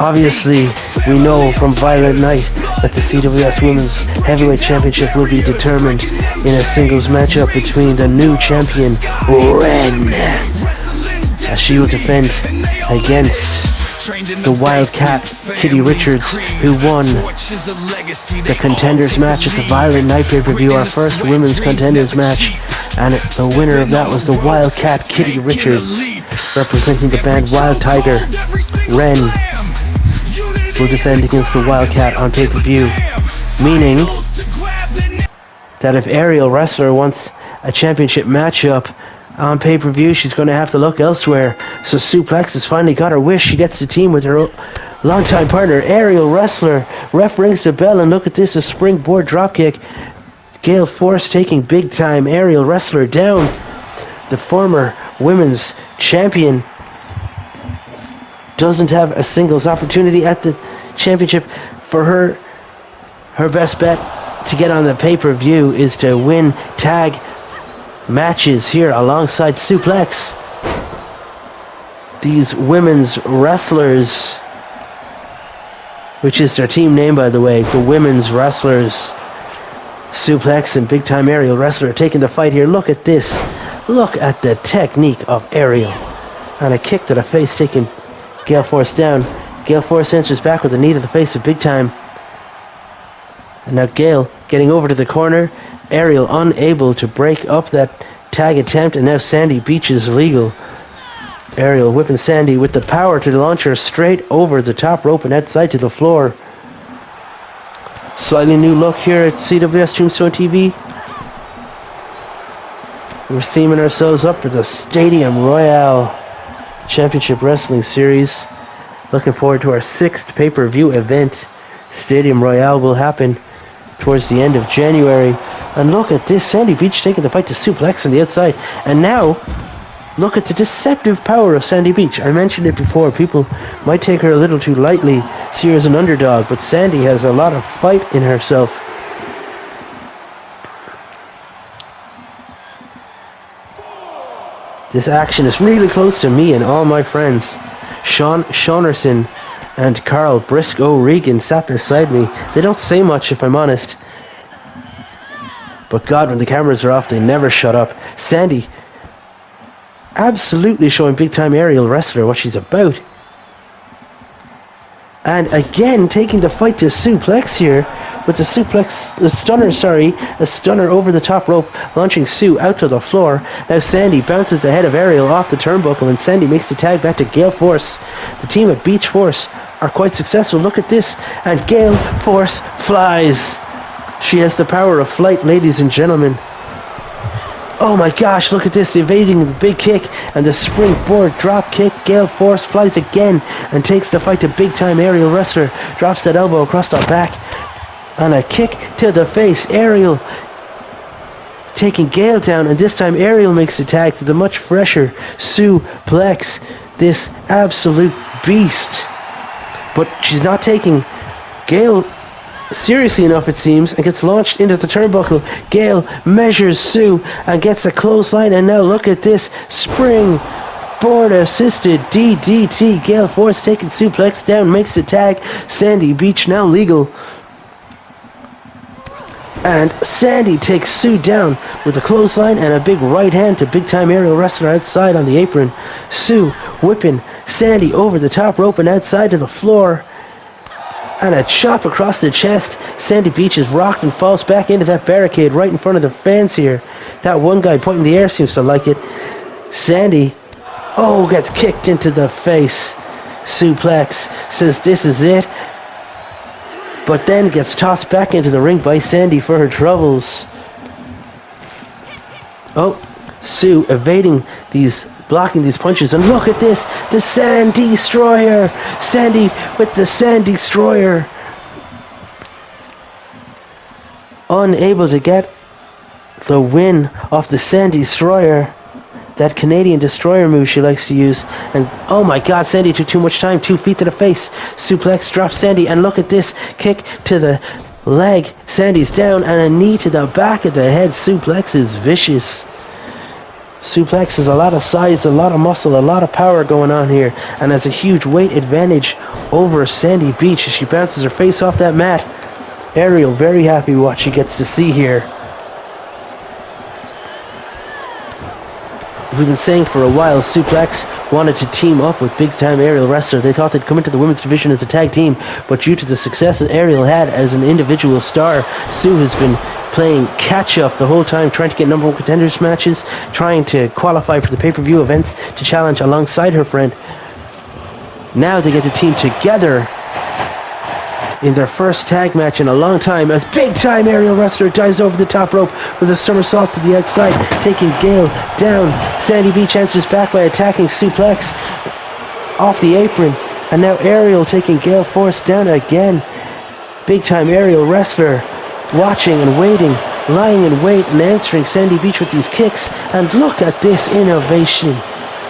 Obviously, we know from Violent Night that the CWS Women's Heavyweight Championship will be determined in a singles matchup between the new champion, Ren, as she will defend against the Wildcat Kitty Richards, who won the contenders match at the Violent Night pay-per-view, our first women's contenders match, and the winner of that was the Wildcat Kitty Richards, representing the band Wild Tiger. Ren will defend against the Wildcat on pay-per-view, meaning that if Aerial Wrestler wants a championship matchup On pay-per-view, she's going to have to look elsewhere. So Suplex has finally got her wish. She gets to team with her longtime partner, aerial wrestler. Ref rings the bell, and look at this, a springboard dropkick. Gale Force taking big time aerial wrestler down. The former women's champion doesn't have a singles opportunity at the championship. For her, her best bet to get on the pay-per-view is to win tag matches here alongside Suplex. These women's wrestlers, which is their team name, by the way, the Women's Wrestlers, Suplex and Big Time Aerial Wrestler, are taking the fight here. Look at this. Look at the technique of Aerial. And a kick to the face, taking Gale Force down. Gale Force answers back with a knee to the face of Big Time. And now Gale getting over to the corner. Aerial unable to break up that tag attempt, and now Sandy Beach is legal. Aerial whipping Sandy with the power to launch her straight over the top rope and outside to the floor. Slightly new look here at CWS Tombstone TV. We're theming ourselves up for the Stadium Royale Championship Wrestling Series. Looking forward to our 6th pay-per-view event. Stadium Royale will happen towards the end of January. And look at this, Sandy Beach taking the fight to Suplex on the outside. And now, look at the deceptive power of Sandy Beach. I mentioned it before, people might take her a little too lightly, see her as an underdog, but Sandy has a lot of fight in herself. This action is really close to me and all my friends. Sean Shonerson and Carl Briscoe Regan sat beside me. They don't say much, if I'm honest. But God, when the cameras are off, they never shut up. Sandy absolutely showing Big Time Aerial Wrestler what she's about. And again, taking the fight to Suplex here with a stunner over the top rope, launching Sue out to the floor. Now Sandy bounces the head of Aerial off the turnbuckle, and Sandy makes the tag back to Gale Force. The team at Beach Force are quite successful. Look at this, and Gale Force flies. She has the power of flight, ladies and gentlemen. Oh my gosh, look at this, evading the big kick and the springboard drop kick. Gale Force flies again and takes the fight to Big Time Aerial Wrestler. Drops that elbow across the back and a kick to the face. Aerial taking Gale down, and this time Aerial makes the tag to the much fresher Suplex. This absolute beast. But she's not taking Gale seriously enough, it seems, and gets launched into the turnbuckle. Gale measures Sue and gets a clothesline, and now look at this springboard assisted DDT. Gale Force taking Suplex down, makes the tag. Sandy Beach now legal. And Sandy takes Sue down with a clothesline and a big right hand to Big Time Aerial Wrestler outside on the apron. Sue whipping Sandy over the top rope and outside to the floor. And a chop across the chest. Sandy Beach is rocked and falls back into that barricade right in front of the fans here. That one guy pointing in the air seems to like it. Sandy, gets kicked into the face. Suplex, says this is it. But then gets tossed back into the ring by Sandy for her troubles. Sue evading blocking these punches, and look at this, the Sand Destroyer. Sandy with the Sand Destroyer. Unable to get the win off the Sand Destroyer. That Canadian Destroyer move she likes to use. And oh my God, Sandy took too much time. 2 feet to the face. Suplex drops Sandy, and look at this, kick to the leg. Sandy's down, and a knee to the back of the head. Suplex is vicious. Suplex has a lot of size, a lot of muscle, a lot of power going on here, and has a huge weight advantage over Sandy Beach as she bounces her face off that mat. Aerial very happy with what she gets to see here. We've been saying for a while Suplex wanted to team up with Big Time Aerial Wrestler. They thought they'd come into the women's division as a tag team, but due to the success that Aerial had as an individual star, Sue has been playing catch-up the whole time, trying to get number 1 contenders matches, trying to qualify for the pay-per-view events to challenge alongside her friend. Now they get to team together in their first tag match in a long time as big-time aerial wrestler dives over the top rope with a somersault to the outside, taking Gail down. Sandy Beach answers back by attacking suplex off the apron, and now Ariel taking Gale Force down again. Big-time aerial wrestler watching and waiting, lying in wait and answering Sandy Beach with these kicks, and look at this innovation.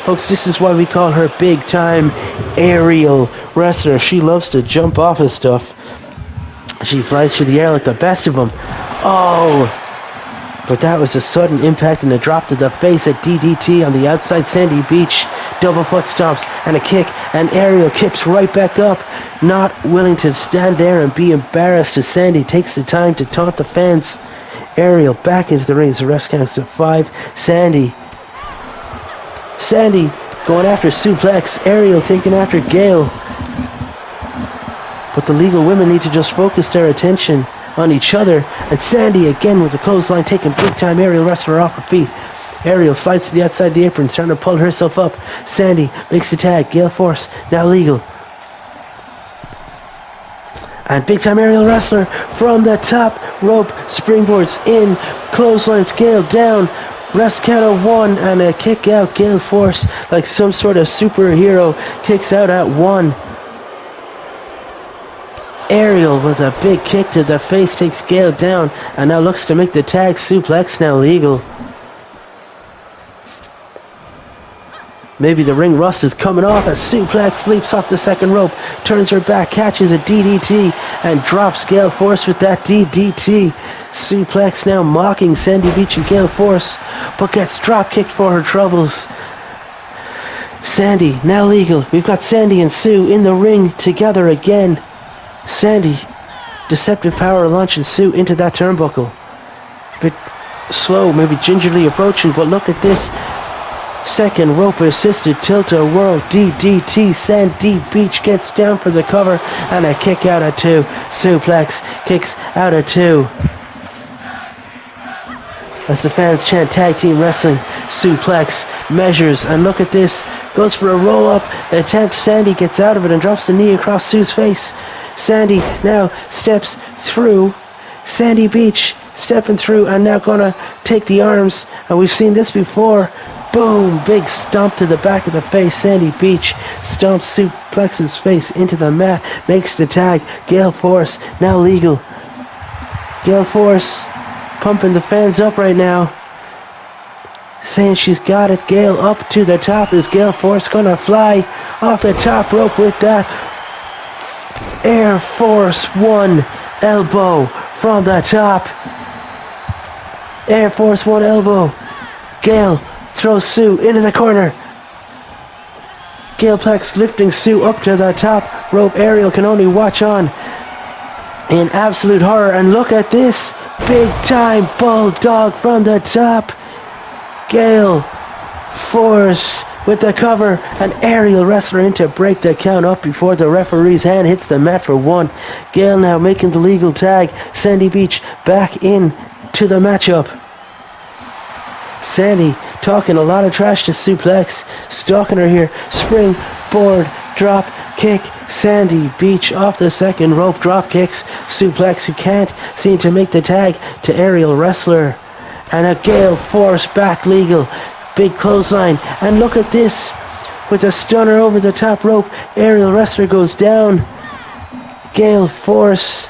Folks, this is why we call her big-time aerial wrestler. She loves to jump off of stuff. She flies through the air like the best of them. Oh! But that was a sudden impact and a drop to the face at DDT on the outside. Sandy Beach, double foot stomps and a kick, and Ariel kicks right back up, not willing to stand there and be embarrassed as Sandy takes the time to taunt the fans. Ariel back into the ring as the ref counts at 5. Sandy going after suplex. Ariel taking after Gail. But the legal women need to just focus their attention on each other. And Sandy again with the clothesline, taking big-time aerial wrestler off her feet. Ariel slides to the outside of the apron, trying to pull herself up. Sandy makes the tag. Gale Force, now legal. And big-time aerial wrestler from the top rope, springboards in, clotheslines Gale down. Rest count of 1 and a kick out. Gale Force, like some sort of superhero, kicks out at 1. Ariel with a big kick to the face takes Gale down and now looks to make the tag. Suplex now legal. Maybe the ring rust is coming off as suplex leaps off the second rope, turns her back, catches a DDT, and drops Gale Force with that DDT. Suplex now mocking Sandy Beach and Gale Force, but gets drop kicked for her troubles. Sandy, now legal. We've got Sandy and Sue in the ring together again. Sandy, deceptive power launching Sue into that turnbuckle. A bit slow, maybe gingerly approaching, but look at this. Second rope assisted tilt-a-whirl DDT. Sandy Beach gets down for the cover and a kick out of 2. Suplex kicks out of 2. As the fans chant tag team wrestling, suplex, measures, and look at this. Goes for a roll-up, attempt. Sandy gets out of it and drops the knee across Sue's face. Sandy now steps through. Sandy Beach stepping through and now gonna take the arms. And we've seen this before. Boom! Big stomp to the back of the face. Sandy Beach stomps suplexes face into the mat. Makes the tag. Gale Force now legal. Gale Force pumping the fans up right now. Saying she's got it. Gale up to the top. Is Gale Force gonna fly off the top rope with that Air Force 1 elbow from the top. Air Force 1 elbow. Gale throws Sue into the corner. Galeplex lifting Sue up to the top rope. Ariel can only watch on in absolute horror. And look at this. Big time bulldog from the top. Gale Force with the cover. An aerial wrestler in to break the count up before the referee's hand hits the mat for 1. Gale now making the legal tag. Sandy Beach back in to the matchup. Sandy talking a lot of trash to Suplex, stalking her here. Springboard drop kick. Sandy Beach off the second rope, drop kicks. Suplex, who can't seem to make the tag to aerial wrestler. And a Gale Force back legal. Big clothesline. And look at this. With a stunner over the top rope, aerial wrestler goes down. Gale Force,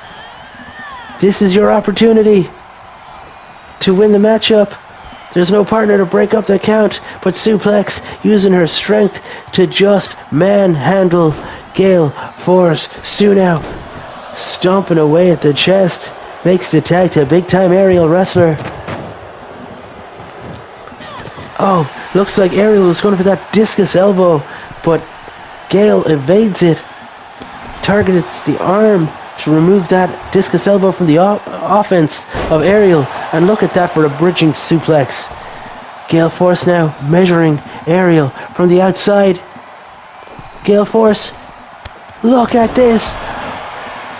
this is your opportunity to win the matchup. There's no partner to break up the count, but Suplex using her strength to just manhandle Gale Force. Sue now stomping away at the chest, makes the tag to a big-time aerial wrestler. Oh, looks like Ariel is going for that discus elbow, but Gale evades it. Targets the arm to remove that discus elbow from the offense of Ariel. And look at that for a bridging suplex. Gale Force now measuring Ariel from the outside. Gale Force, look at this.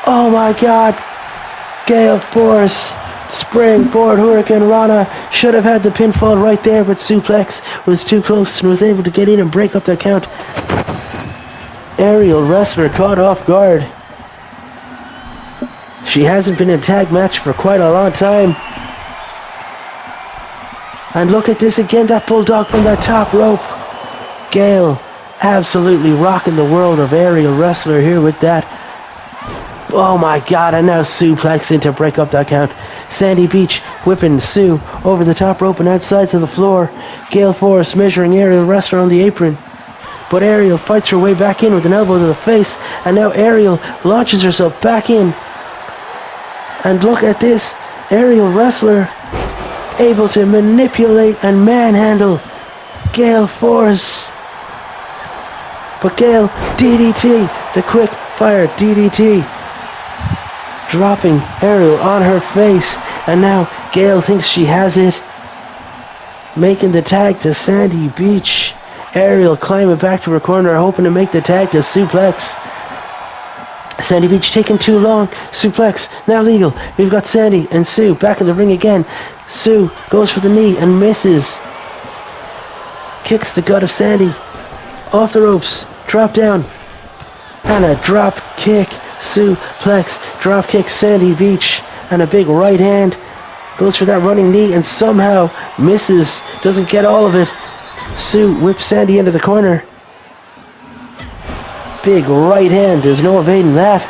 Oh my God. Gale Force, springboard Hurricane Rana. Should have had the pinfall right there, but Suplex was too close and was able to get in and break up the count. Aerial wrestler caught off guard. She hasn't been in a tag match for quite a long time. And look at this again, that bulldog from that top rope. Gail absolutely rocking the world of aerial wrestler here with that. Oh my god, and now suplexing to break up that count. Sandy Beach whipping Sue over the top rope and outside to the floor. Gail Force measuring aerial wrestler on the apron. But Ariel fights her way back in with an elbow to the face. And now Ariel launches herself back in. And look at this. Aerial wrestler able to manipulate and manhandle Gail Force. But Gail, DDT, the quick fire DDT. Dropping Ariel on her face. And now Gail thinks she has it. Making the tag to Sandy Beach. Ariel climbing back to her corner, hoping to make the tag to suplex. Sandy Beach taking too long. Suplex, now legal. We've got Sandy and Sue back in the ring again. Sue goes for the knee and misses. Kicks the gut of Sandy. Off the ropes. Drop down. And a drop kick. Suplex. Drop kick Sandy Beach. And a big right hand. Goes for that running knee and somehow misses. Doesn't get all of it. Sue whips Sandy into the corner. Big right hand. There's no evading that.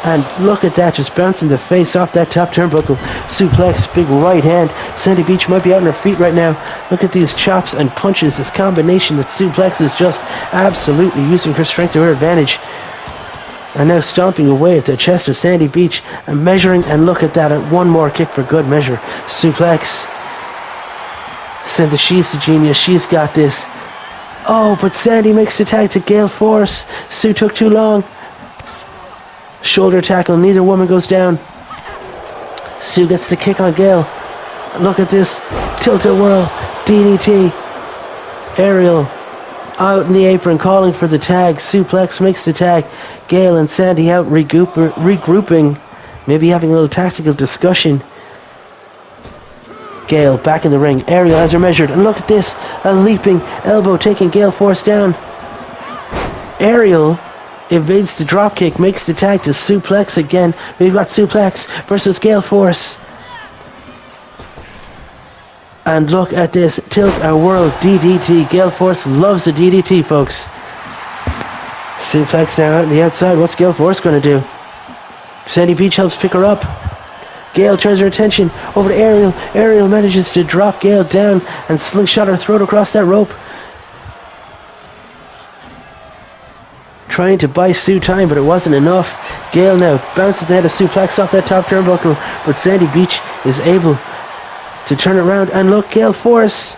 And look at that, just bouncing the face off that top turnbuckle. Suplex, big right hand. Sandy Beach might be out on her feet right now. Look at these chops and punches, this combination that Suplex is just absolutely using her strength to her advantage. And now stomping away at the chest of Sandy Beach and measuring, and look at that, one more kick for good measure. Suplex. Send she's the genius, she's got this. Oh, but Sandy makes the tag to Gail Force. Sue took too long. Shoulder tackle, neither woman goes down. Sue gets the kick on Gail. Look at this. Tilt-a-whirl. DDT. Ariel out in the apron calling for the tag. Suplex makes the tag. Gail and Sandy out regrouping. Maybe having a little tactical discussion. Gail back in the ring. Ariel has her measured. And look at this. A leaping elbow taking Gail Force down. Ariel evades the dropkick, makes the tag to Suplex again. We've got Suplex versus Gail Force. And look at this. Tilt-a-whirl DDT. Gail Force loves the DDT, folks. Suplex now out on the outside. What's Gail Force going to do? Sandy Beach helps pick her up. Gail turns her attention over to Ariel. Ariel manages to drop Gail down and slingshot her throat across that rope. Trying to buy Sue time, but it wasn't enough. Gail now bounces the head of Suplex off that top turnbuckle, but Sandy Beach is able to turn it around. And look, Gail Force.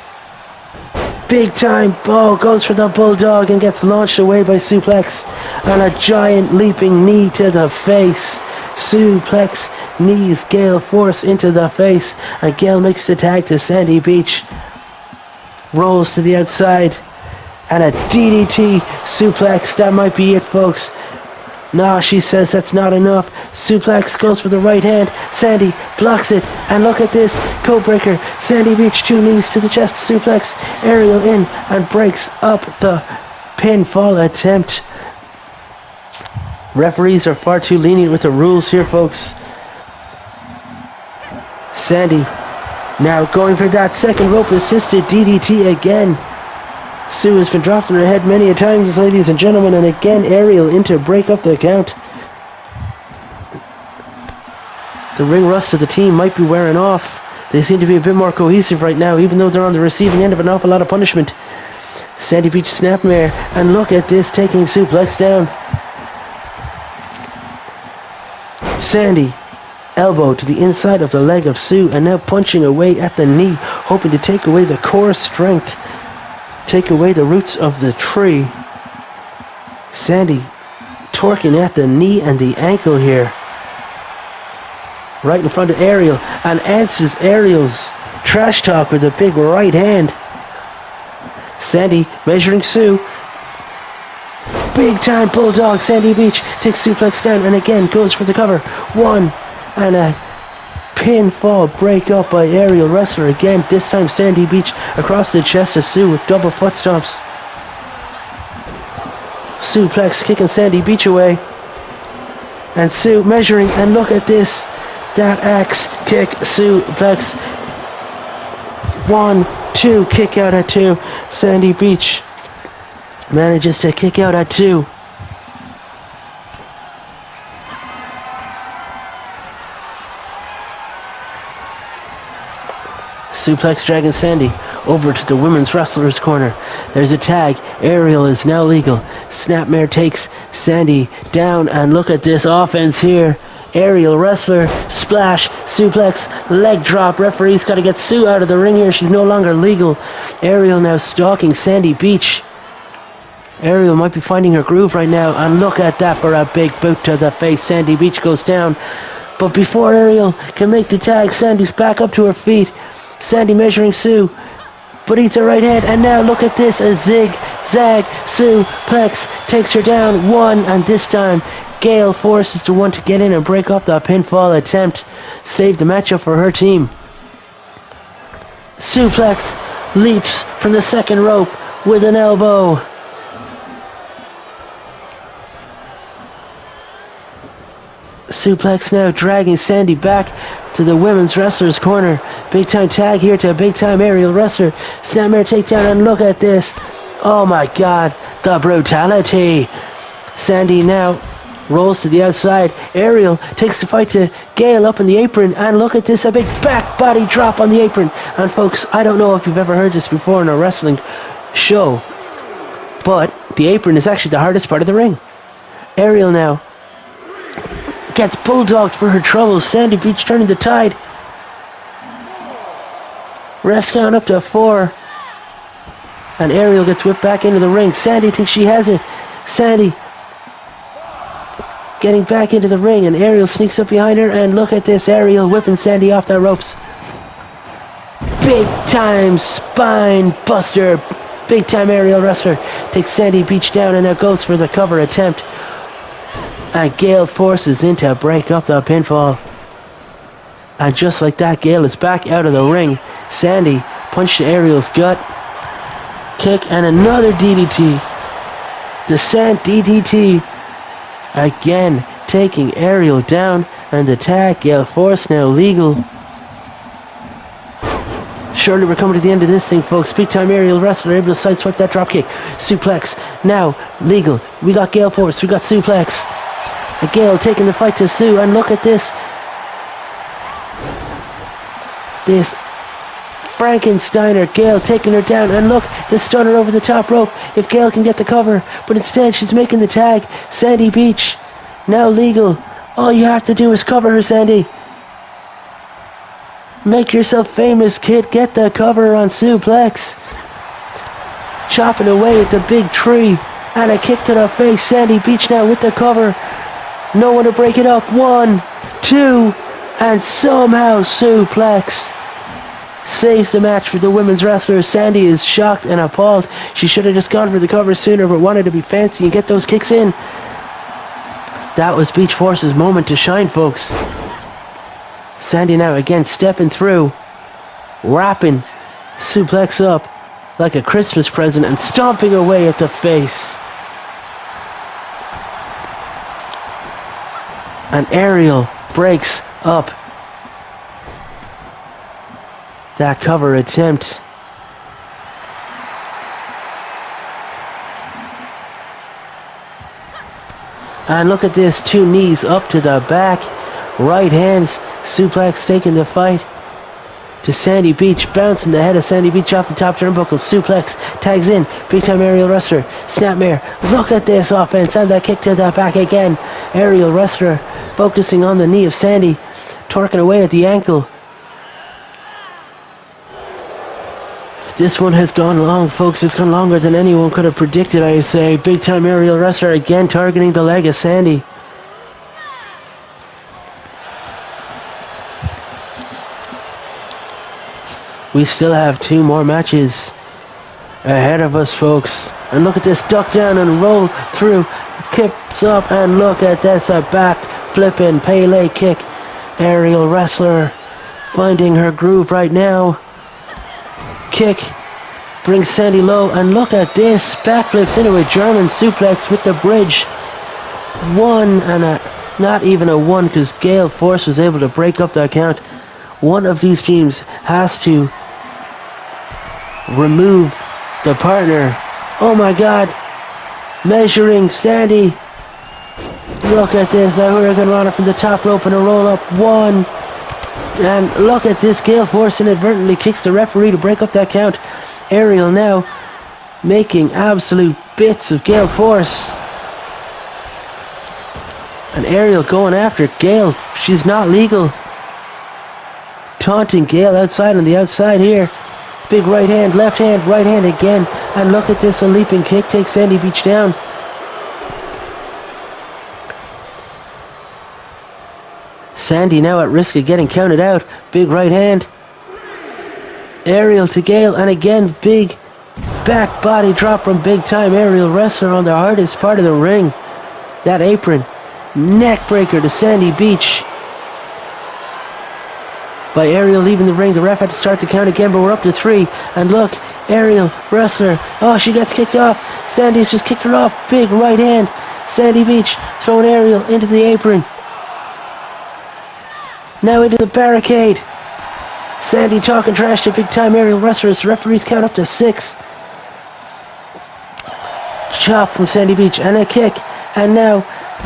Big time ball goes for the bulldog and gets launched away by Suplex. And a giant leaping knee to the face. Suplex knees Gail Force into the face, and Gail makes the tag to Sandy Beach. Rolls to the outside, and a DDT suplex. That might be it, folks. Nah, she says that's not enough. Suplex goes for the right hand. Sandy blocks it, and look at this. Codebreaker. Sandy Beach, two knees to the chest. Suplex. Ariel in and breaks up the pinfall attempt. Referees are far too lenient with the rules here, folks. Sandy now going for that second rope assisted DDT again. Sue has been dropped on her head many a times, ladies and gentlemen, and again Ariel in to break up the count. The ring rust of the team might be wearing off. They seem to be a bit more cohesive right now, even though they're on the receiving end of an awful lot of punishment. Sandy Beach snapmare, and look at this, taking Suplex down. Sandy, elbow to the inside of the leg of Sue, and now punching away at the knee, hoping to take away the core strength, take away the roots of the tree. Sandy torquing at the knee and the ankle here. Right in front of Ariel, and answers Ariel's trash talk with a big right hand. Sandy measuring Sue. Big time bulldog. Sandy Beach takes Suplex down and again goes for the cover. One, and a pinfall break up by Ariel wrestler again. This time Sandy Beach across the chest of Sue with double foot stomps. Suplex kicking Sandy Beach away. And Sue measuring, and look at this. That axe kick, suplex. 1, 2, kick out at 2. Sandy Beach manages to kick out at 2. Suplex dragging Sandy over to the women's wrestler's corner. There's a tag. Aerial is now legal. Snapmare takes Sandy down, and look at this offense here. Aerial wrestler, splash, suplex, leg drop. Referee's got to get Sue out of the ring here. She's no longer legal. Aerial now stalking Sandy Beach. Aerial might be finding her groove right now, and look at that for a big boot to the face. Sandy Beach goes down. But before Aerial can make the tag, Sandy's back up to her feet. Sandy measuring Sue, but eats her right hand, and now look at this, a zig-zag suplex takes her down 1, and this time Gail forces the one to get in and break up the pinfall attempt, save the matchup for her team. Suplex, leaps from the second rope with an elbow. Suplex now dragging Sandy back to the women's wrestler's corner. Big time tag here to a big time aerial wrestler. Snapmare takedown, and look at this. Oh my god, the brutality. Sandy now rolls to the outside. Aerial takes the fight to Gail up in the apron, and look at this, a big back body drop on the apron. And folks, I don't know if you've ever heard this before in a wrestling show, but the apron is actually the hardest part of the ring. Aerial now gets bulldogged for her troubles. Sandy Beach turning the tide. Rest count up to 4. And Aerial gets whipped back into the ring. Sandy thinks she has it. Sandy getting back into the ring, and Aerial sneaks up behind her, and look at this, Aerial whipping Sandy off the ropes. Big time spine buster. Big time aerial wrestler takes Sandy Beach down, and now goes for the cover attempt. And Gail forces in to break up the pinfall. And just like that, Gail is back out of the ring. Sandy punched Aerial's gut. Kick and another DDT. Descent DDT. Again, taking Aerial down. And the tag, Gail force now legal. Surely we're coming to the end of this thing, folks. Big time aerial wrestler able to sideswipe that drop kick. Suplex now legal. We got Gail force. We got suplex. And Gail taking the fight to Sue, and look at this. This Frankensteiner, Gail taking her down, and look, the stunner over the top rope, if Gail can get the cover, but instead she's making the tag. Sandy Beach, now legal. All you have to do is cover her, Sandy. Make yourself famous, kid. Get the cover on suplex. Chopping away at the big tree, and a kick to the face. Sandy Beach now with the cover. No one to break it up. 1, 2, and somehow suplex saves the match for the women's wrestler. Sandy is shocked and appalled. She should have just gone for the cover sooner, but wanted to be fancy and get those kicks in. That was Beach Force's moment to shine, folks. Sandy now again stepping through, wrapping suplex up like a Christmas present, and stomping away at the face. And Aerial breaks up that cover attempt. And look at this, 2 knees up to the back, right hands, suplex taking the fight to Sandy Beach, bouncing the head of Sandy Beach off the top turnbuckle. Suplex tags in, big time aerial wrestler, snapmare. Look at this offense, and that kick to the back again. Aerial wrestler focusing on the knee of Sandy, torquing away at the ankle. This one has gone long, folks. It's gone longer than anyone could have predicted, I say. Big time aerial wrestler again targeting the leg of Sandy. We still have 2 more matches ahead of us, folks. And look at this, duck down and roll through, kicks up, and look at this, a back flipping Pele kick. Aerial wrestler finding her groove right now. Kick brings Sandy low, and look at this, backflips into a German suplex with the bridge. 1 and a Not even a 1 because Gale Force was able to break up that count. One of these teams has to remove the partner. Oh my god. Measuring Sandy. Look at this. A Hurricane Runner from the top rope and a roll up. 1. And look at this. Gale Force inadvertently kicks the referee to break up that count. Ariel now making absolute bits of Gale Force. And Ariel going after Gale. She's not legal. Taunting Gale outside on the outside here. Big right hand, left hand, right hand again. And look at this, a leaping kick takes Sandy Beach down. Sandy now at risk of getting counted out. Big right hand. Ariel to Gale, and again, big back body drop from big time Ariel wrestler on the hardest part of the ring. That apron. Neck breaker to Sandy Beach. By Ariel leaving the ring, the ref had to start the count again, but we're up to 3. And look, Ariel, wrestler. Oh, she gets kicked off. Sandy's just kicked her off. Big right hand. Sandy Beach throwing Ariel into the apron. Now into the barricade. Sandy talking trash to big time Ariel wrestlers. Referees count up to 6. Chop from Sandy Beach and a kick. And now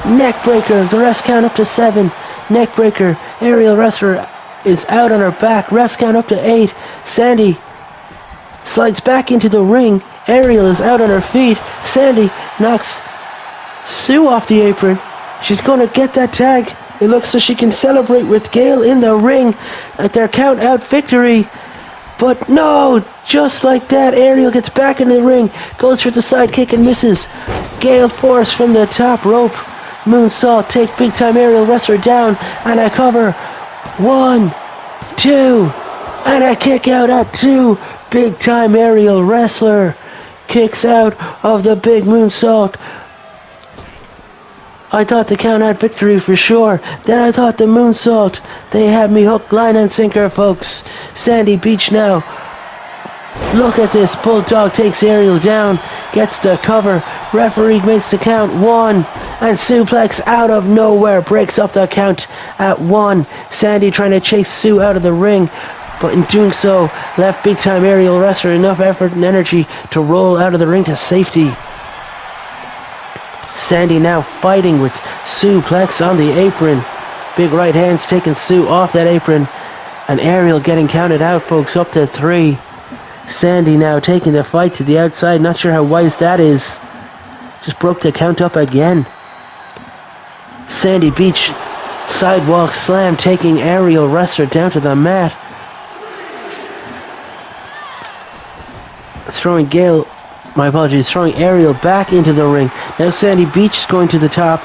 neck breaker. The refs count up to 7. Neck breaker. Ariel wrestler is out on her back. Refs count up to 8. Sandy slides back into the ring. Ariel is out on her feet. Sandy knocks Sue off the apron. She's going to get that tag. It looks so she can celebrate with Gale in the ring at their count out victory. But no, just like that, Ariel gets back into the ring, goes for the side kick and misses. Gale Force from the top rope. Moonsault, take big time Ariel wrestler down, and a cover. 1, 2, and a kick out at 2. Big time Ariel wrestler kicks out of the big moonsault. I thought the count out victory for sure. Then I thought the moonsault. They had me hook, line, and sinker, folks. Sandy Beach now. Look at this. Bulldog takes Ariel down. Gets the cover. Referee makes the count 1. And suplex out of nowhere. Breaks up the count at 1. Sandy trying to chase Sue out of the ring. But in doing so, left big time Ariel wrestler enough effort and energy to roll out of the ring to safety. Sandy now fighting with suplex on the apron. Big right hands taking Sue off that apron. And Ariel getting counted out, folks, up to 3. Sandy now taking the fight to the outside. Not sure how wise that is. Just broke the count up again. Sandy Beach sidewalk slam taking Ariel wrestler down to the mat. Throwing Ariel back into the ring. Now Sandy Beach is going to the top.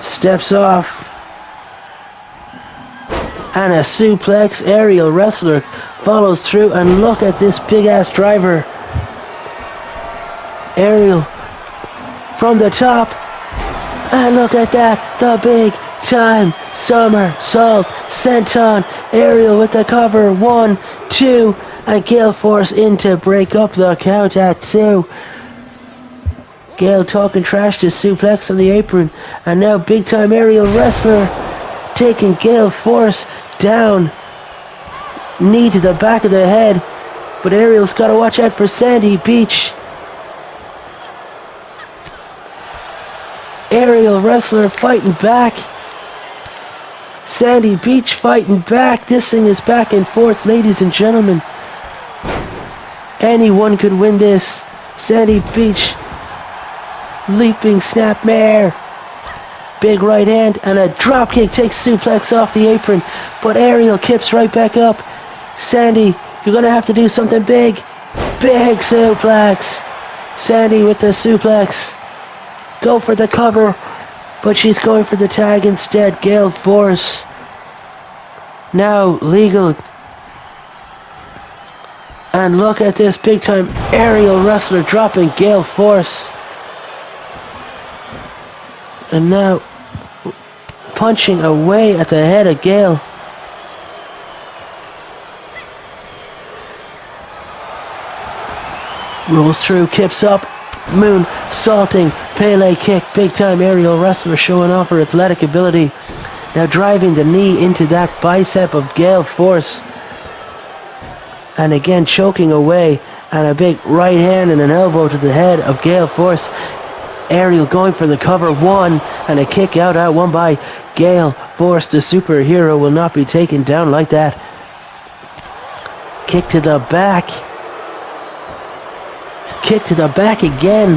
Steps off. And a suplex. Ariel wrestler follows through. And look at this big ass driver. Ariel from the top. And look at that. The big time somersault senton. Ariel with the cover. 1, 2. And Gale Force in to break up the count at 2. Gale talking trash to suplex on the apron. And now big time Ariel wrestler taking Gale Force down. Knee to the back of the head. But Ariel's got to watch out for Sandy Beach. Ariel wrestler fighting back. Sandy Beach fighting back. This thing is back and forth, ladies and gentlemen. Anyone could win this. Sandy Beach. Leaping snapmare. Big right hand and a drop kick takes suplex off the apron. But Ariel kips right back up. Sandy, you're going to have to do something big. Big suplex. Sandy with the suplex. Go for the cover. But she's going for the tag instead. Gale Force. Now legal. And look at this big time Ariel wrestler dropping Gale Force. And now punching away at the head of Gale. Rolls through, kips up. moon salting Pele kick. Big time aerial wrestler showing off her athletic ability. Now driving the knee into that bicep of Gale Force. And again choking away. And a big right hand and an elbow to the head of Gale Force. Ariel going for the cover. One. And a kick out at one by Gale Force. The superhero will not be taken down like that. Kick to the back. Kick to the back again.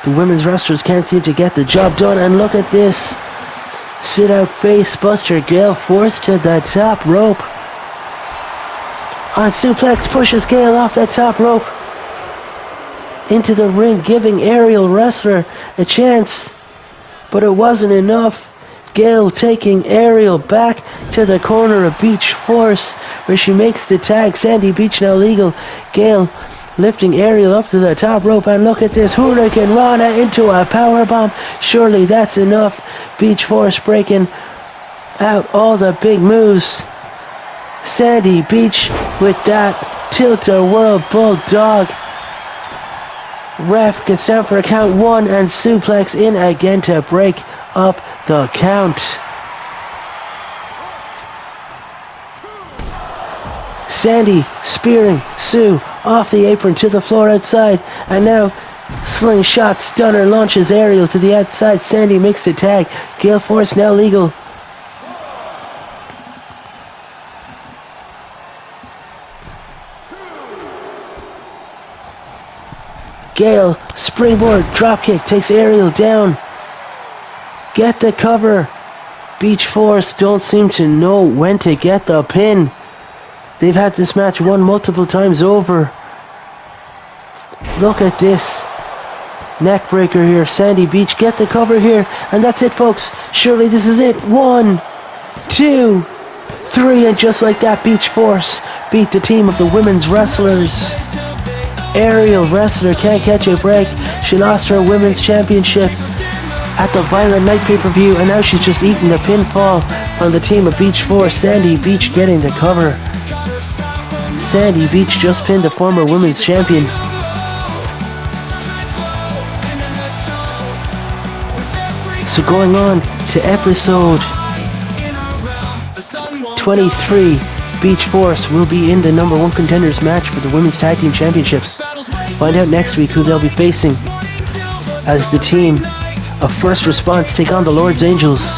The women's wrestlers can't seem to get the job done. And look at this. Sit out face buster. Gale Force to the top rope. On suplex, pushes Gale off that top rope. Into the ring, giving aerial wrestler a chance. But it wasn't enough. Gale taking Ariel back to the corner of Beach Force, where she makes the tag. Sandy Beach now legal. Gale lifting Ariel up to the top rope, and look at this. Hurricane Rana into a powerbomb. Surely that's enough. Beach Force breaking out all the big moves. Sandy Beach with that tilt-a-whirl bulldog. Ref gets down for a count. One, and suplex in again to break up the count. Sandy spearing Sue off the apron to the floor outside, and now slingshot stunner launches Ariel to the outside. Sandy makes the tag. Gale Force now legal. Gale springboard dropkick takes Ariel down. Get the cover. Beach Force don't seem to know when to get the pin. They've had this match won multiple times over. Look at this. Neck breaker here. Sandy Beach get the cover here. And that's it, folks. Surely this is it. 1, 2, 3. And just like that, Beach Force beat the team of the women's wrestlers. Aerial wrestler can't catch a break. She lost her women's championship at the Violent Night pay-per-view, and now she's just eating the pinfall from the team of Beach Force. Sandy Beach getting the cover. Sandy Beach just pinned the former women's champion. So going on to episode 23, Beach Force will be in the number 1 contenders match for the women's tag team championships. Find out next week who they'll be facing as the team of First Response take on the Lord's Angels.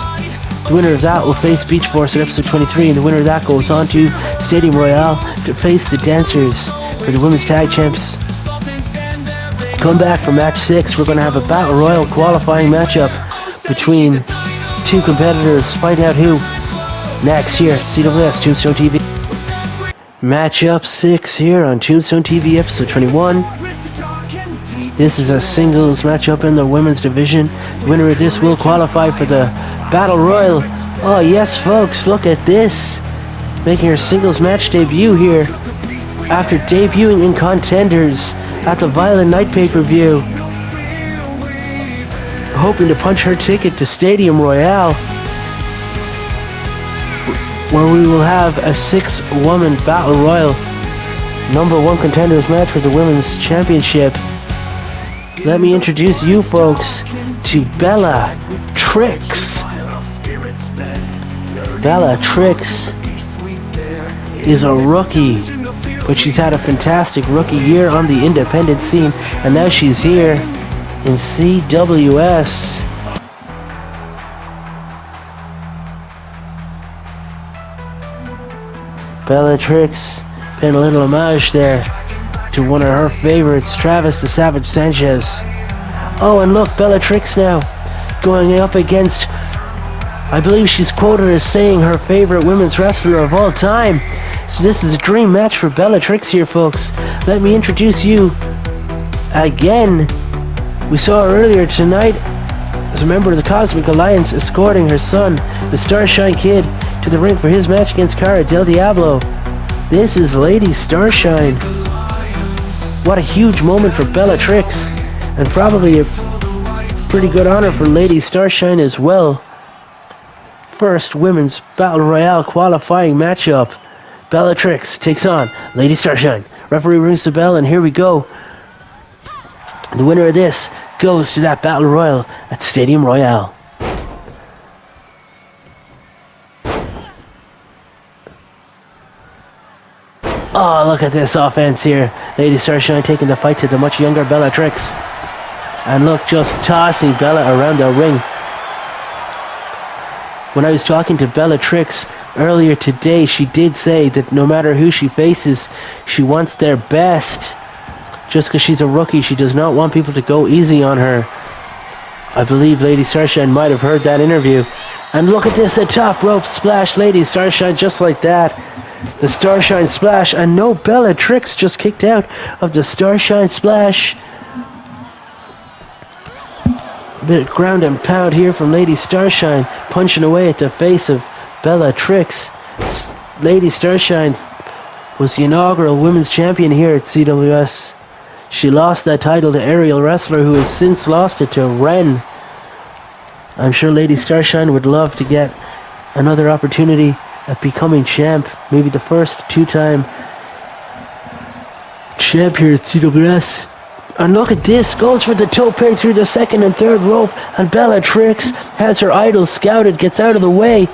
The winner of that will face Beach Force at episode 23, and the winner of that goes on to Stadium Royale to face the Dancers for the women's tag champs. Come back for match 6. We're going to have a Battle Royal qualifying matchup between 2 competitors. Find out who next here at CWS Tombstone TV. Matchup 6 here on Tombstone TV episode 21. This is a singles matchup in the women's division. The winner of this will qualify for the Battle Royal. Oh yes, folks, look at this. Making her singles match debut here after debuting in Contenders at the Violent Night pay-per-view. Hoping to punch her ticket to Stadium Royale, where we will have a 6-woman Battle Royal number 1 contenders match for the women's championship. Let me introduce you folks to Bella Trix. Bella Trix is a rookie, but she's had a fantastic rookie year on the independent scene, and now she's here in CWS. Bellatrix paying a little homage there to one of her favorites, Travis the Savage Sanchez. Oh, and look, Bellatrix now going up against, I believe she's quoted as saying, her favorite women's wrestler of all time. So this is a dream match for Bellatrix here, folks. Let me introduce you again. We saw her earlier tonight as a member of the Cosmic Alliance escorting her son, the Starshine Kid, to the ring for his match against Cara Del Diablo. This is Lady Starshine. What a huge moment for Bellatrix, and probably a pretty good honor for Lady Starshine as well. First women's Battle Royale qualifying matchup. Bellatrix takes on Lady Starshine. Referee rings the bell, and here we go. The winner of this goes to that Battle Royal at Stadium Royale. Oh, look at this offense here. Lady Starshine taking the fight to the much younger Bellatrix. And look, just tossing Bella around the ring. When I was talking to Bellatrix earlier today, she did say that no matter who she faces, she wants their best. Just because she's a rookie, she does not want people to go easy on her. I believe Lady Starshine might have heard that interview. And look at this, a top rope splash. Lady Starshine just like that. The Starshine Splash, and no, Bellatrix just kicked out of the Starshine Splash. A bit of ground and pound here from Lady Starshine, punching away at the face of Bellatrix. Lady Starshine was the inaugural women's champion here at CWS. She lost that title to Aerial Wrestler, who has since lost it to Ren. I'm sure Lady Starshine would love to get another opportunity at becoming champ, maybe the first two-time champ here at CWS. And look at this, goes for the tope through the second and third rope, and Bellatrix has her idol scouted, gets out of the way,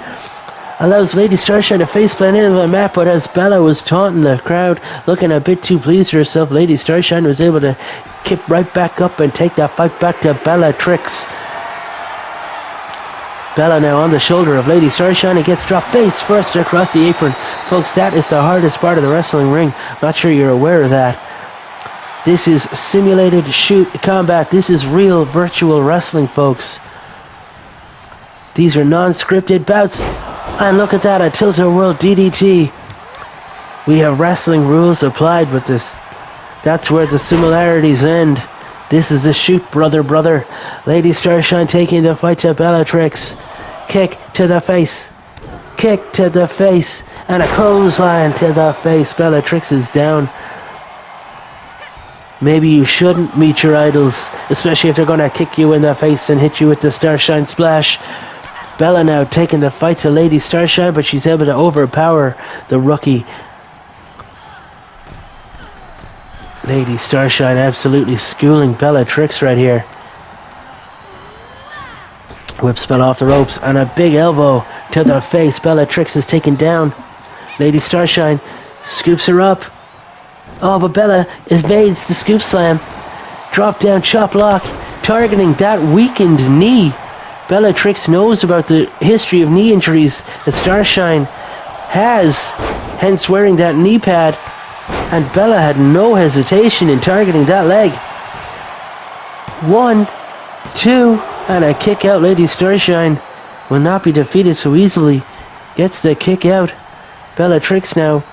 allows Lady Starshine to faceplant into the mat, but as Bella was taunting the crowd, looking a bit too pleased with herself, Lady Starshine was able to kick right back up and take that fight back to Bellatrix. Bella now on the shoulder of Lady Starshine and gets dropped face first across the apron. Folks, that is the hardest part of the wrestling ring. Not sure you're aware of that. This is simulated shoot combat. This is real virtual wrestling, folks. These are non-scripted bouts. And look at that, a tilt-a-whirl DDT. We have wrestling rules applied with this. That's where the similarities end. This is a shoot, brother. Lady Starshine taking the fight to Bellatrix. Kick to the face. Kick to the face. And a clothesline to the face. Bellatrix is down. Maybe you shouldn't meet your idols, especially if they're going to kick you in the face and hit you with the Starshine Splash. Bella now taking the fight to Lady Starshine, but she's able to overpower the rookie. Lady Starshine absolutely schooling Bellatrix right here. Whip spell off the ropes and a big elbow to the face. Bellatrix is taken down. Lady Starshine scoops her up. Oh, but Bella evades the scoop slam. Drop down chop block, targeting that weakened knee. Bellatrix knows about the history of knee injuries that Starshine has, hence wearing that knee pad. And Bella had no hesitation in targeting that leg. 1, 2, and a kick out. Lady Starshine will not be defeated so easily. Gets the kick out. Bellatrix now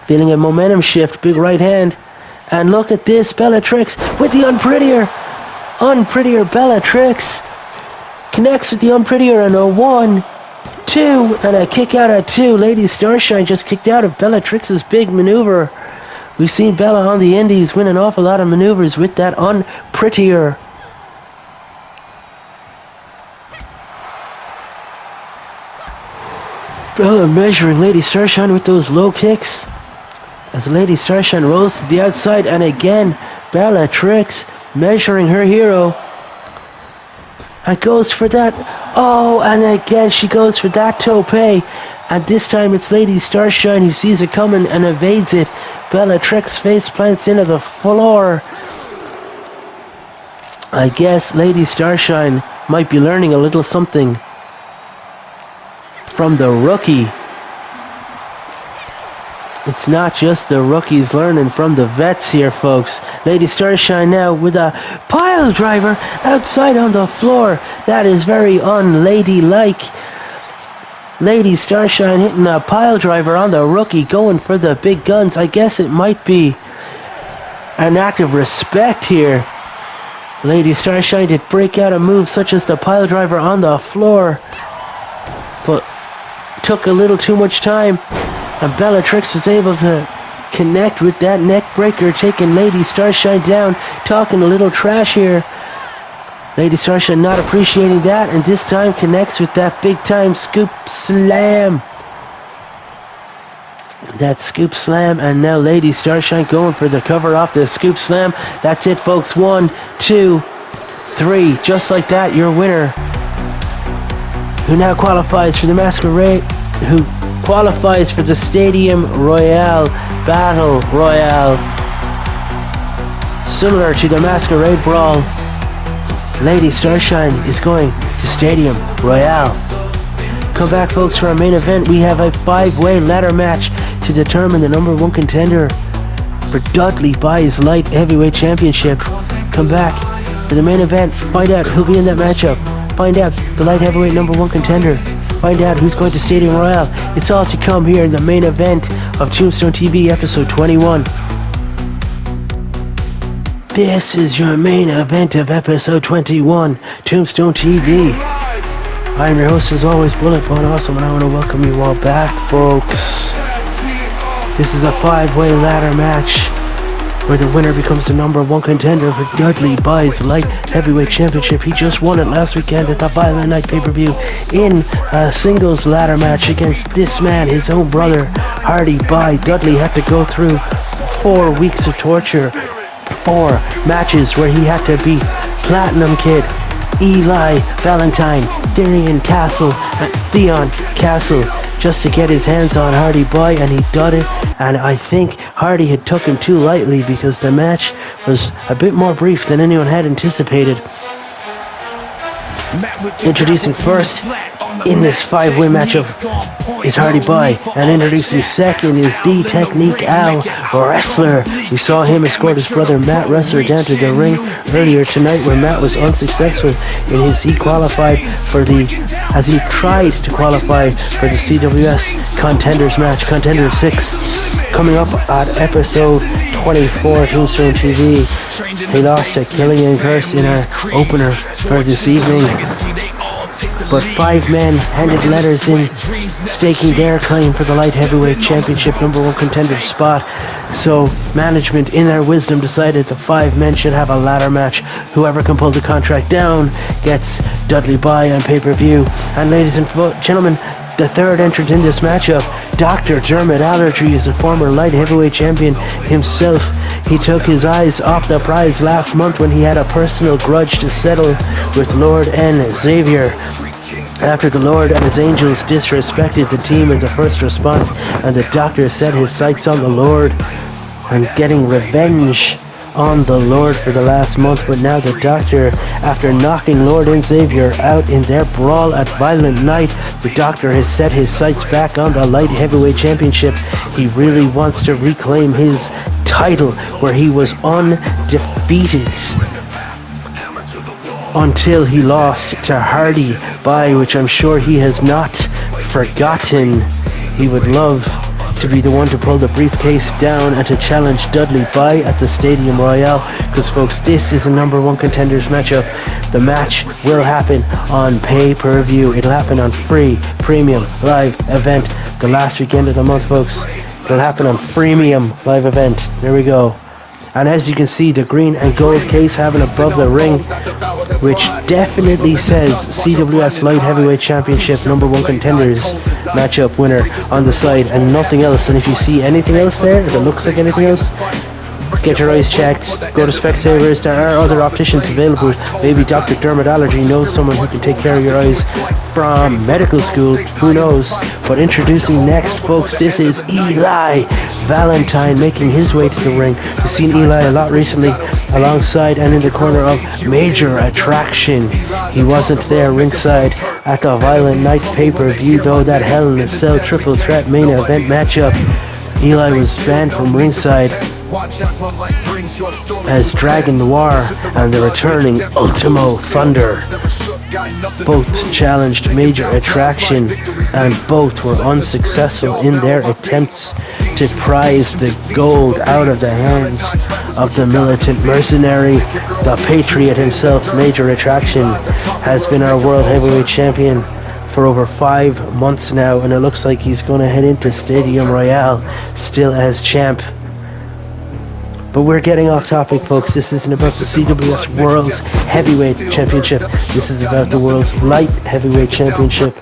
feeling a momentum shift. Big right hand. And look at this. Bellatrix with the unprettier. Unprettier Bellatrix connects with the unprettier and a 1, 2, and a kick out at 2. Lady Starshine just kicked out of Bellatrix's big maneuver. We've seen Bella on the indies win an awful lot of maneuvers with that unprettier. Bella measuring Lady Starshine with those low kicks. As Lady Starshine rolls to the outside, and again, Bellatrix measuring her hero. And goes for that. Oh, and again she goes for that tope. And this time it's Lady Starshine who sees it coming and evades it. Bellatrix face plants into the floor. I guess Lady Starshine might be learning a little something from the rookie. It's not just the rookies learning from the vets here, folks. Lady Starshine now with a pile driver outside on the floor. That is very unladylike. Lady Starshine hitting a pile driver on the rookie, going for the big guns. I guess it might be an act of respect here. Lady Starshine did break out a move such as the pile driver on the floor, but took a little too much time. And Bellatrix was able to connect with that neck breaker, taking Lady Starshine down, talking a little trash here. Lady Starshine not appreciating that, and this time connects with that big time scoop slam. That scoop slam, and now Lady Starshine going for the cover off the scoop slam. That's it, folks. 1, 2, 3. Just like that, your winner, who now qualifies for the Masquerade, who qualifies for the Stadium Royale Battle Royale. Similar to the Masquerade Brawl, Lady Starshine is going to Stadium Royale. Come back, folks, for our main event. We have a 5-way ladder match to determine the number 1 contender for Dudley Buy's Light Heavyweight Championship. Come back for the main event. Find out who'll be in that matchup. Find out the light heavyweight number 1 contender. Find out who's going to Stadium Royale. It's all to come here in the main event of Tombstone TV episode 21. This is your main event of episode 21, Tombstone TV. I'm your host as always, Bullet Von Awesome, and I want to welcome you all back, folks. This is a 5-way ladder match where the winner becomes the number 1 contender for Dudley Buy's Light Heavyweight Championship. He just won it last weekend at the Violent Night pay-per-view in a singles ladder match against this man, his own brother, Hardy Buy. Dudley had to go through 4 weeks of torture, 4 matches where he had to beat Platinum Kid, Eli Valentine, Darian Castle, and Theon Castle just to get his hands on Hardy Buy, and he done it. And I think Hardy had took him too lightly because the match was a bit more brief than anyone had anticipated. Introducing first in this 5-way matchup is Hardy Buy, and introducing second is the Technique Al Wrestler. We saw him escort his brother Matt Wrestler down to the ring earlier tonight, where Matt was unsuccessful in his he tried to qualify for the CWS Contenders match, Contender 6. Coming up at episode 24, Tombstone TV, he lost to Killian Curse in our opener for this evening. But 5 men handed letters in, staking their claim for the light heavyweight championship number 1 contender spot. So management, in their wisdom, decided the 5 men should have a ladder match. Whoever can pull the contract down gets Dudley Buy on pay-per-view. And ladies and gentlemen, the 3rd entrant in this matchup, Dr. Dermot Allergy, is a former light heavyweight champion himself. He took his eyes off the prize last month when he had a personal grudge to settle with Lord N. Xavier after the Lord and his angels disrespected the team in the first response, and the Doctor set his sights on the Lord and getting revenge on the Lord for the last month. But now the Doctor, after knocking Lord and Xavier out in their brawl at Violent Night, the Doctor has set his sights back on the light heavyweight championship. He really wants to reclaim his title, where he was undefeated until he lost to Hardy Buy, which I'm sure he has not forgotten. He would love to be the one to pull the briefcase down and to challenge Dudley Buy at the Stadium Royale, because folks, this is a number 1 contenders matchup. The match will happen on pay-per-view. It'll happen on free premium live event the last weekend of the month, folks. It'll happen on freemium live event. There we go. And as you can see, the green and gold case having above the ring, which definitely says CWS Light Heavyweight Championship number 1 contenders matchup winner on the side, and nothing else. And if you see anything else there, if it looks like anything else, get your eyes checked. Go to Specsavers. There are other opticians available. Maybe Dr. Dermot Allergy knows someone who can take care of your eyes from medical school. Who knows? But introducing next, folks, this is Eli Valentine making his way to the ring. We've seen Eli a lot recently alongside and in the corner of Major Attraction. He wasn't there ringside at the Violent Night pay-per-view, though. That Hell in a Cell triple threat main event matchup, Eli was banned from ringside as Dragon Noir and the returning Ultimo Thunder both challenged Major Attraction, and both were unsuccessful in their attempts to prize the gold out of the hands of the militant mercenary. The Patriot himself, Major Attraction, has been our World Heavyweight Champion for over 5 months now, and it looks like he's going to head into Stadium Royale still as champ. But we're getting off topic, folks. This isn't about the CWS World's Heavyweight Championship. This is about the World's Light Heavyweight Championship.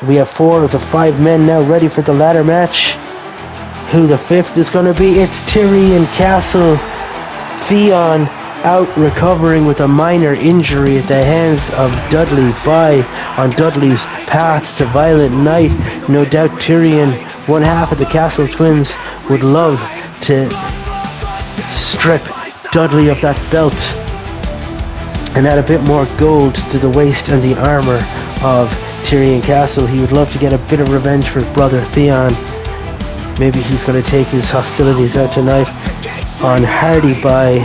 We have 4 of the 5 men now ready for the ladder match. who the fifth is going to be. It's Tyrion Castle. Theon out recovering with a minor injury at the hands of Dudley Bye on Dudley's path to Violent Night. No doubt Tyrion, one half of the Castle twins, would love to strip Dudley of that belt and add a bit more gold to the waist and the armor of Tyrion Castle. He would love to get a bit of revenge for his brother Theon. Maybe he's going to take his hostilities out tonight on Hardy Bye.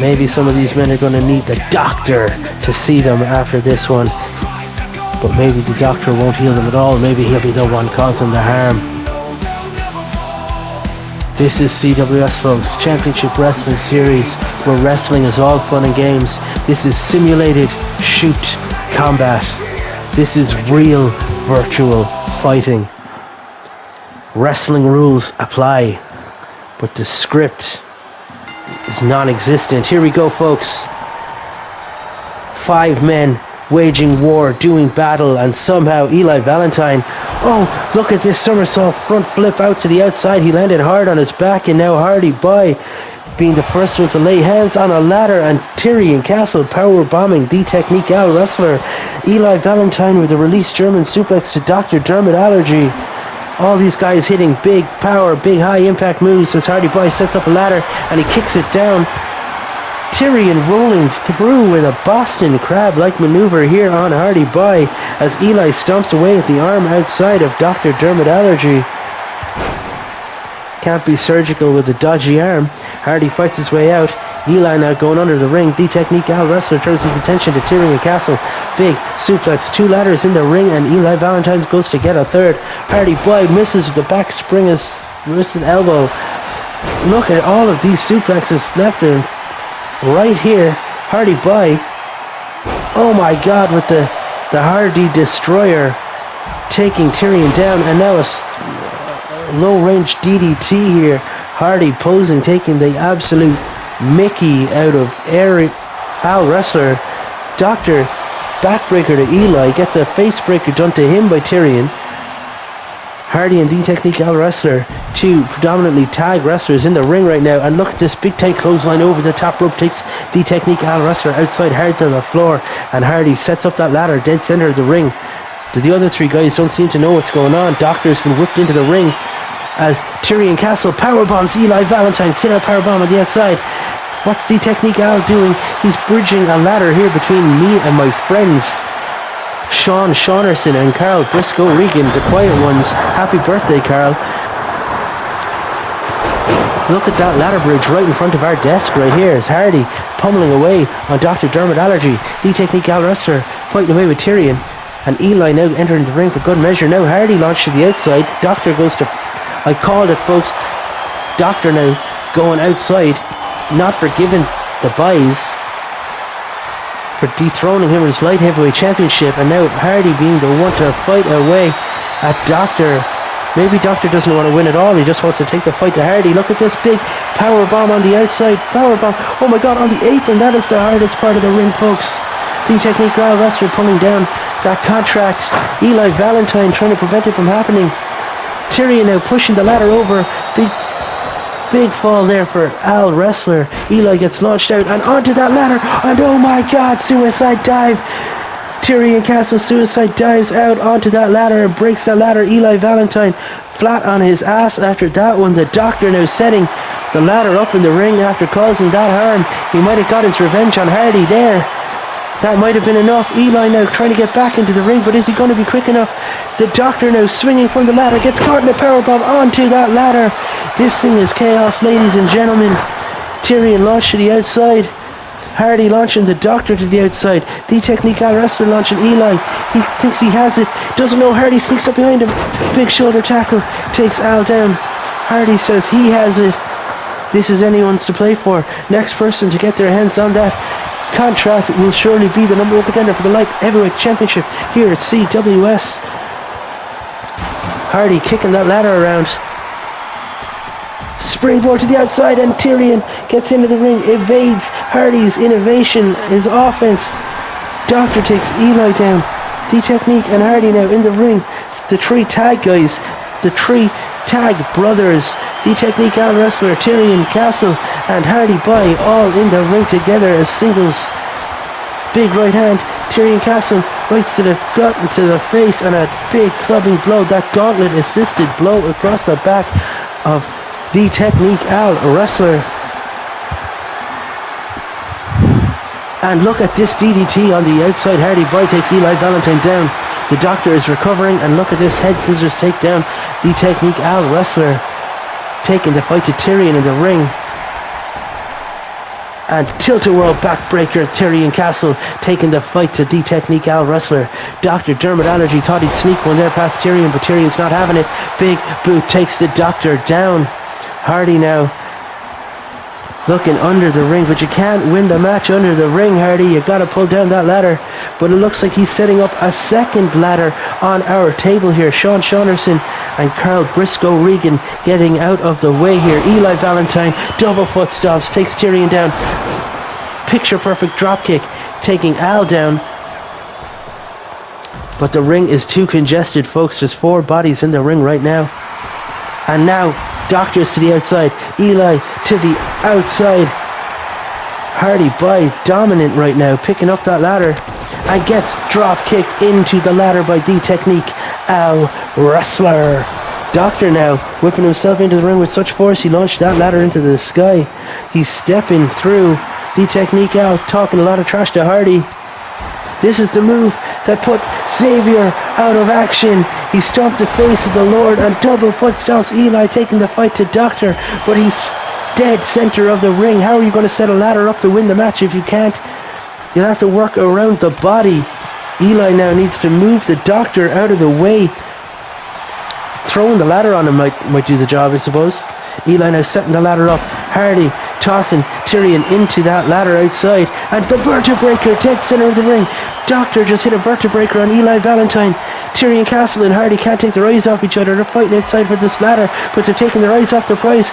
Maybe some of these men are going to need the doctor to see them after this one. But maybe the doctor won't heal them at all. Maybe he'll be the one causing the harm. This is CWS, folks. Championship Wrestling Series, where wrestling is all fun and games. This is simulated shoot combat. This is real virtual fighting. Wrestling rules apply, but the script is non-existent. Here we go, folks. 5 men waging war, doing battle, and somehow Eli Valentine, oh, look at this somersault front flip out to the outside. He landed hard on his back, and now Hardy Bye being the first one to lay hands on a ladder, and Tyrion Castle power bombing the Technique Al wrestler. Eli Valentine with a release German suplex to Dr. Dermot Allergy. All these guys hitting big power, big high impact moves as Hardy Bye sets up a ladder and he kicks it down. Tyrion rolling through with a Boston Crab-like maneuver here on Hardy Bye as Eli stomps away at the arm outside of Dr. Dermot Allergy. Can't be surgical with a dodgy arm. Hardy fights his way out. Eli now going under the ring. The Technique Al wrestler turns his attention to Tyrion Castle. Big suplex, 2 ladders in the ring, and Eli Valentine goes to get a third. Hardy Bye misses with the back spring, his wrist and elbow. Look at all of these suplexes left and right here. Hardy Bye, oh my god, with the Hardy Destroyer taking Tyrion down, and now a low range DDT here. Hardy posing, taking the absolute Mickey out of Al wrestler. Doctor backbreaker to Eli, gets a face breaker done to him by Tyrion. Hardy and the Technique Al wrestler, 2 predominantly tag wrestlers in the ring right now, and look at this big tight clothesline over the top rope, takes the Technique Al wrestler outside Hardy on the floor, and Hardy sets up that ladder dead center of the ring. The other 3 guys don't seem to know what's going on. Doctor's been whipped into the ring as Tyrion Castle powerbombs Eli Valentine, sit out powerbomb on the outside. What's the Technique Al doing? He's bridging a ladder here between me and my friends Sean Shaunerson and Carl Briscoe Regan, the quiet ones. Happy birthday, Carl. Look at that ladder bridge right in front of our desk right here as Hardy pummeling away on Dr. Dermot Allergy. The Technique Al wrestler fighting away with Tyrion, and Eli now entering the ring for good measure. Now Hardy launched to the outside. Doctor goes to, I called it, folks. Doctor now going outside, not forgiving the Byes for dethroning him with his light heavyweight championship, and now Hardy being the one to fight away at Doctor. Maybe Doctor doesn't want to win at all, he just wants to take the fight to Hardy. Look at this big power bomb on the outside, power bomb, oh my god, on the apron. That is the hardest part of the ring, folks. The Technique Al wrestler pulling down that contract. Eli Valentine trying to prevent it from happening. Tyrion now pushing the ladder over. Big fall there for Al wrestler. Eli gets launched out and onto that ladder, and oh my god, suicide dive. Tyrion Castle suicide dives out onto that ladder and breaks the ladder. Eli Valentine flat on his ass after that one. The Doctor now setting the ladder up in the ring after causing that harm. He might have got his revenge on Hardy there. That might have been enough. Eli now trying to get back into the ring, but is he going to be quick enough? The Doctor now swinging from the ladder, gets caught in a powerbomb onto that ladder. This thing is chaos, ladies and gentlemen. Tyrion launched to the outside. Hardy launching the Doctor to the outside. The Technique Al wrestler launching Eli. He thinks he has it. Doesn't know. Hardy sneaks up behind him. Big shoulder tackle. Takes Al down. Hardy says he has it. This is anyone's to play for. Next person to get their hands on that contract will surely be the number 1 contender for the light heavyweight championship here at CWS. Hardy kicking that ladder around. Springboard to the outside, and Tyrion gets into the ring, evades Hardy's innovation, his offense. Doctor takes Eli down. The Technique and Hardy now in the ring. The 3 tag guys, the 3 Tag Brothers, The Technique Al Wrestler, Tyrion Castle and Hardy Boy all in the ring together as singles. Big right hand, Tyrion Castle rights to the gut and to the face and a big clubbing blow, that gauntlet assisted blow across the back of The Technique Al Wrestler. And look at this DDT on the outside. Hardy Boy takes Eli Valentine down. The Doctor is recovering, and look at this head scissors takedown. The Technique Al Wrestler taking the fight to Tyrion in the ring. And Tilt-A-Whirl backbreaker, Tyrion Castle taking the fight to The Technique Al Wrestler. Dr. Dermot Allergy thought he'd sneak one there past Tyrion, but Tyrion's not having it. Big boot takes the Doctor down. Hardy now looking under the ring, but you can't win the match under the ring, Hardy. You gotta pull down that ladder. But it looks like he's setting up a second ladder on our table here. Sean Saunderson and Carl Briscoe Regan getting out of the way here. Eli Valentine, double foot stomps, takes Tyrion down. Picture perfect drop kick, taking Al down. But the ring is too congested, folks. There's 4 bodies in the ring right now. And now, Doctors to the outside, Eli to the outside. Hardy Boy dominant right now, picking up that ladder and gets drop kicked into the ladder by The Technique Al Wrestler. Doctor now whipping himself into the ring with such force he launched that ladder into the sky. He's stepping through. The Technique Al talking a lot of trash to Hardy. This is the move that put Xavier out of action. He stomped the face of the Lord and double foot stomps Eli, taking the fight to Doctor, but he's dead center of the ring. How are you going to set a ladder up to win the match if you can't? You'll have to work around the body. Eli now needs to move the Doctor out of the way. Throwing the ladder on him might do the job, I suppose. Eli now setting the ladder up. Hardy tossing Tyrion into that ladder outside, and the vertebraker dead center of the ring. Doctor just hit a vertebraker on Eli Valentine. Tyrion Castle and Hardy can't take their eyes off each other. They're fighting outside for this ladder, but they're taking their eyes off the prize.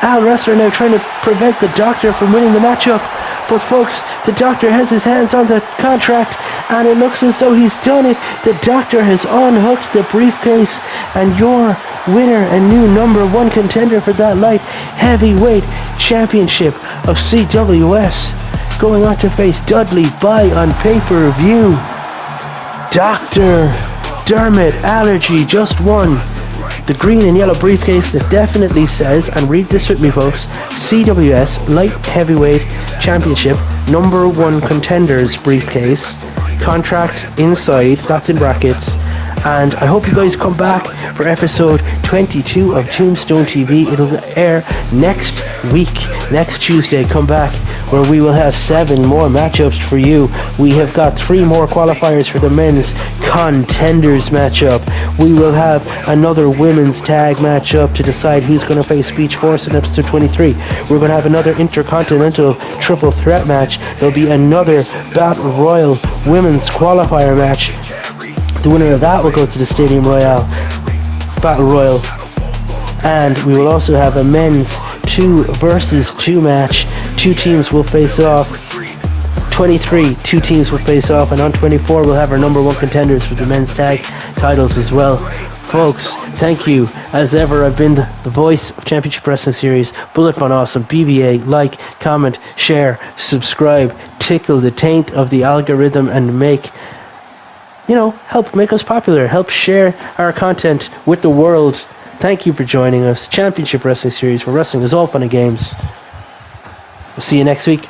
Al Wrestler now trying to prevent the Doctor from winning the matchup. But folks, the Doctor has his hands on the contract, and it looks as though he's done it. The Doctor has unhooked the briefcase, and your winner and new #1 contender for that light heavyweight championship of CWS, going on to face Dudley Boy on pay-per-view. Dr. Dermot Allergy just won the green and yellow briefcase that definitely says, and read this with me folks, CWS Light Heavyweight Championship #1 Contenders briefcase. Contract inside, that's in brackets. And I hope you guys come back for episode 22 of Tombstone TV. It'll air next week, next Tuesday. Come back where we will have 7 more matchups for you. We have got 3 more qualifiers for the men's contenders matchup. We will have another women's tag matchup to decide who's going to face Speech Force in episode 23. We're going to have another intercontinental triple threat match. There'll be another Battle Royal women's qualifier match. The winner of that will go to the Stadium Royale Battle Royal. And we will also have a men's 2 versus 2 match. 2 teams will face off. 23, 2 teams will face off. And on 24, we'll have our #1 contenders for the men's tag titles as well. Folks, thank you. As ever, I've been the voice of Championship Wrestling Series, Bullet Von Awesome. BBA, like, comment, share, subscribe, tickle the taint of the algorithm, and help make us popular, help share our content with the world. Thank you for joining us. Championship Wrestling Series, where wrestling is all fun and games. We'll see you next week.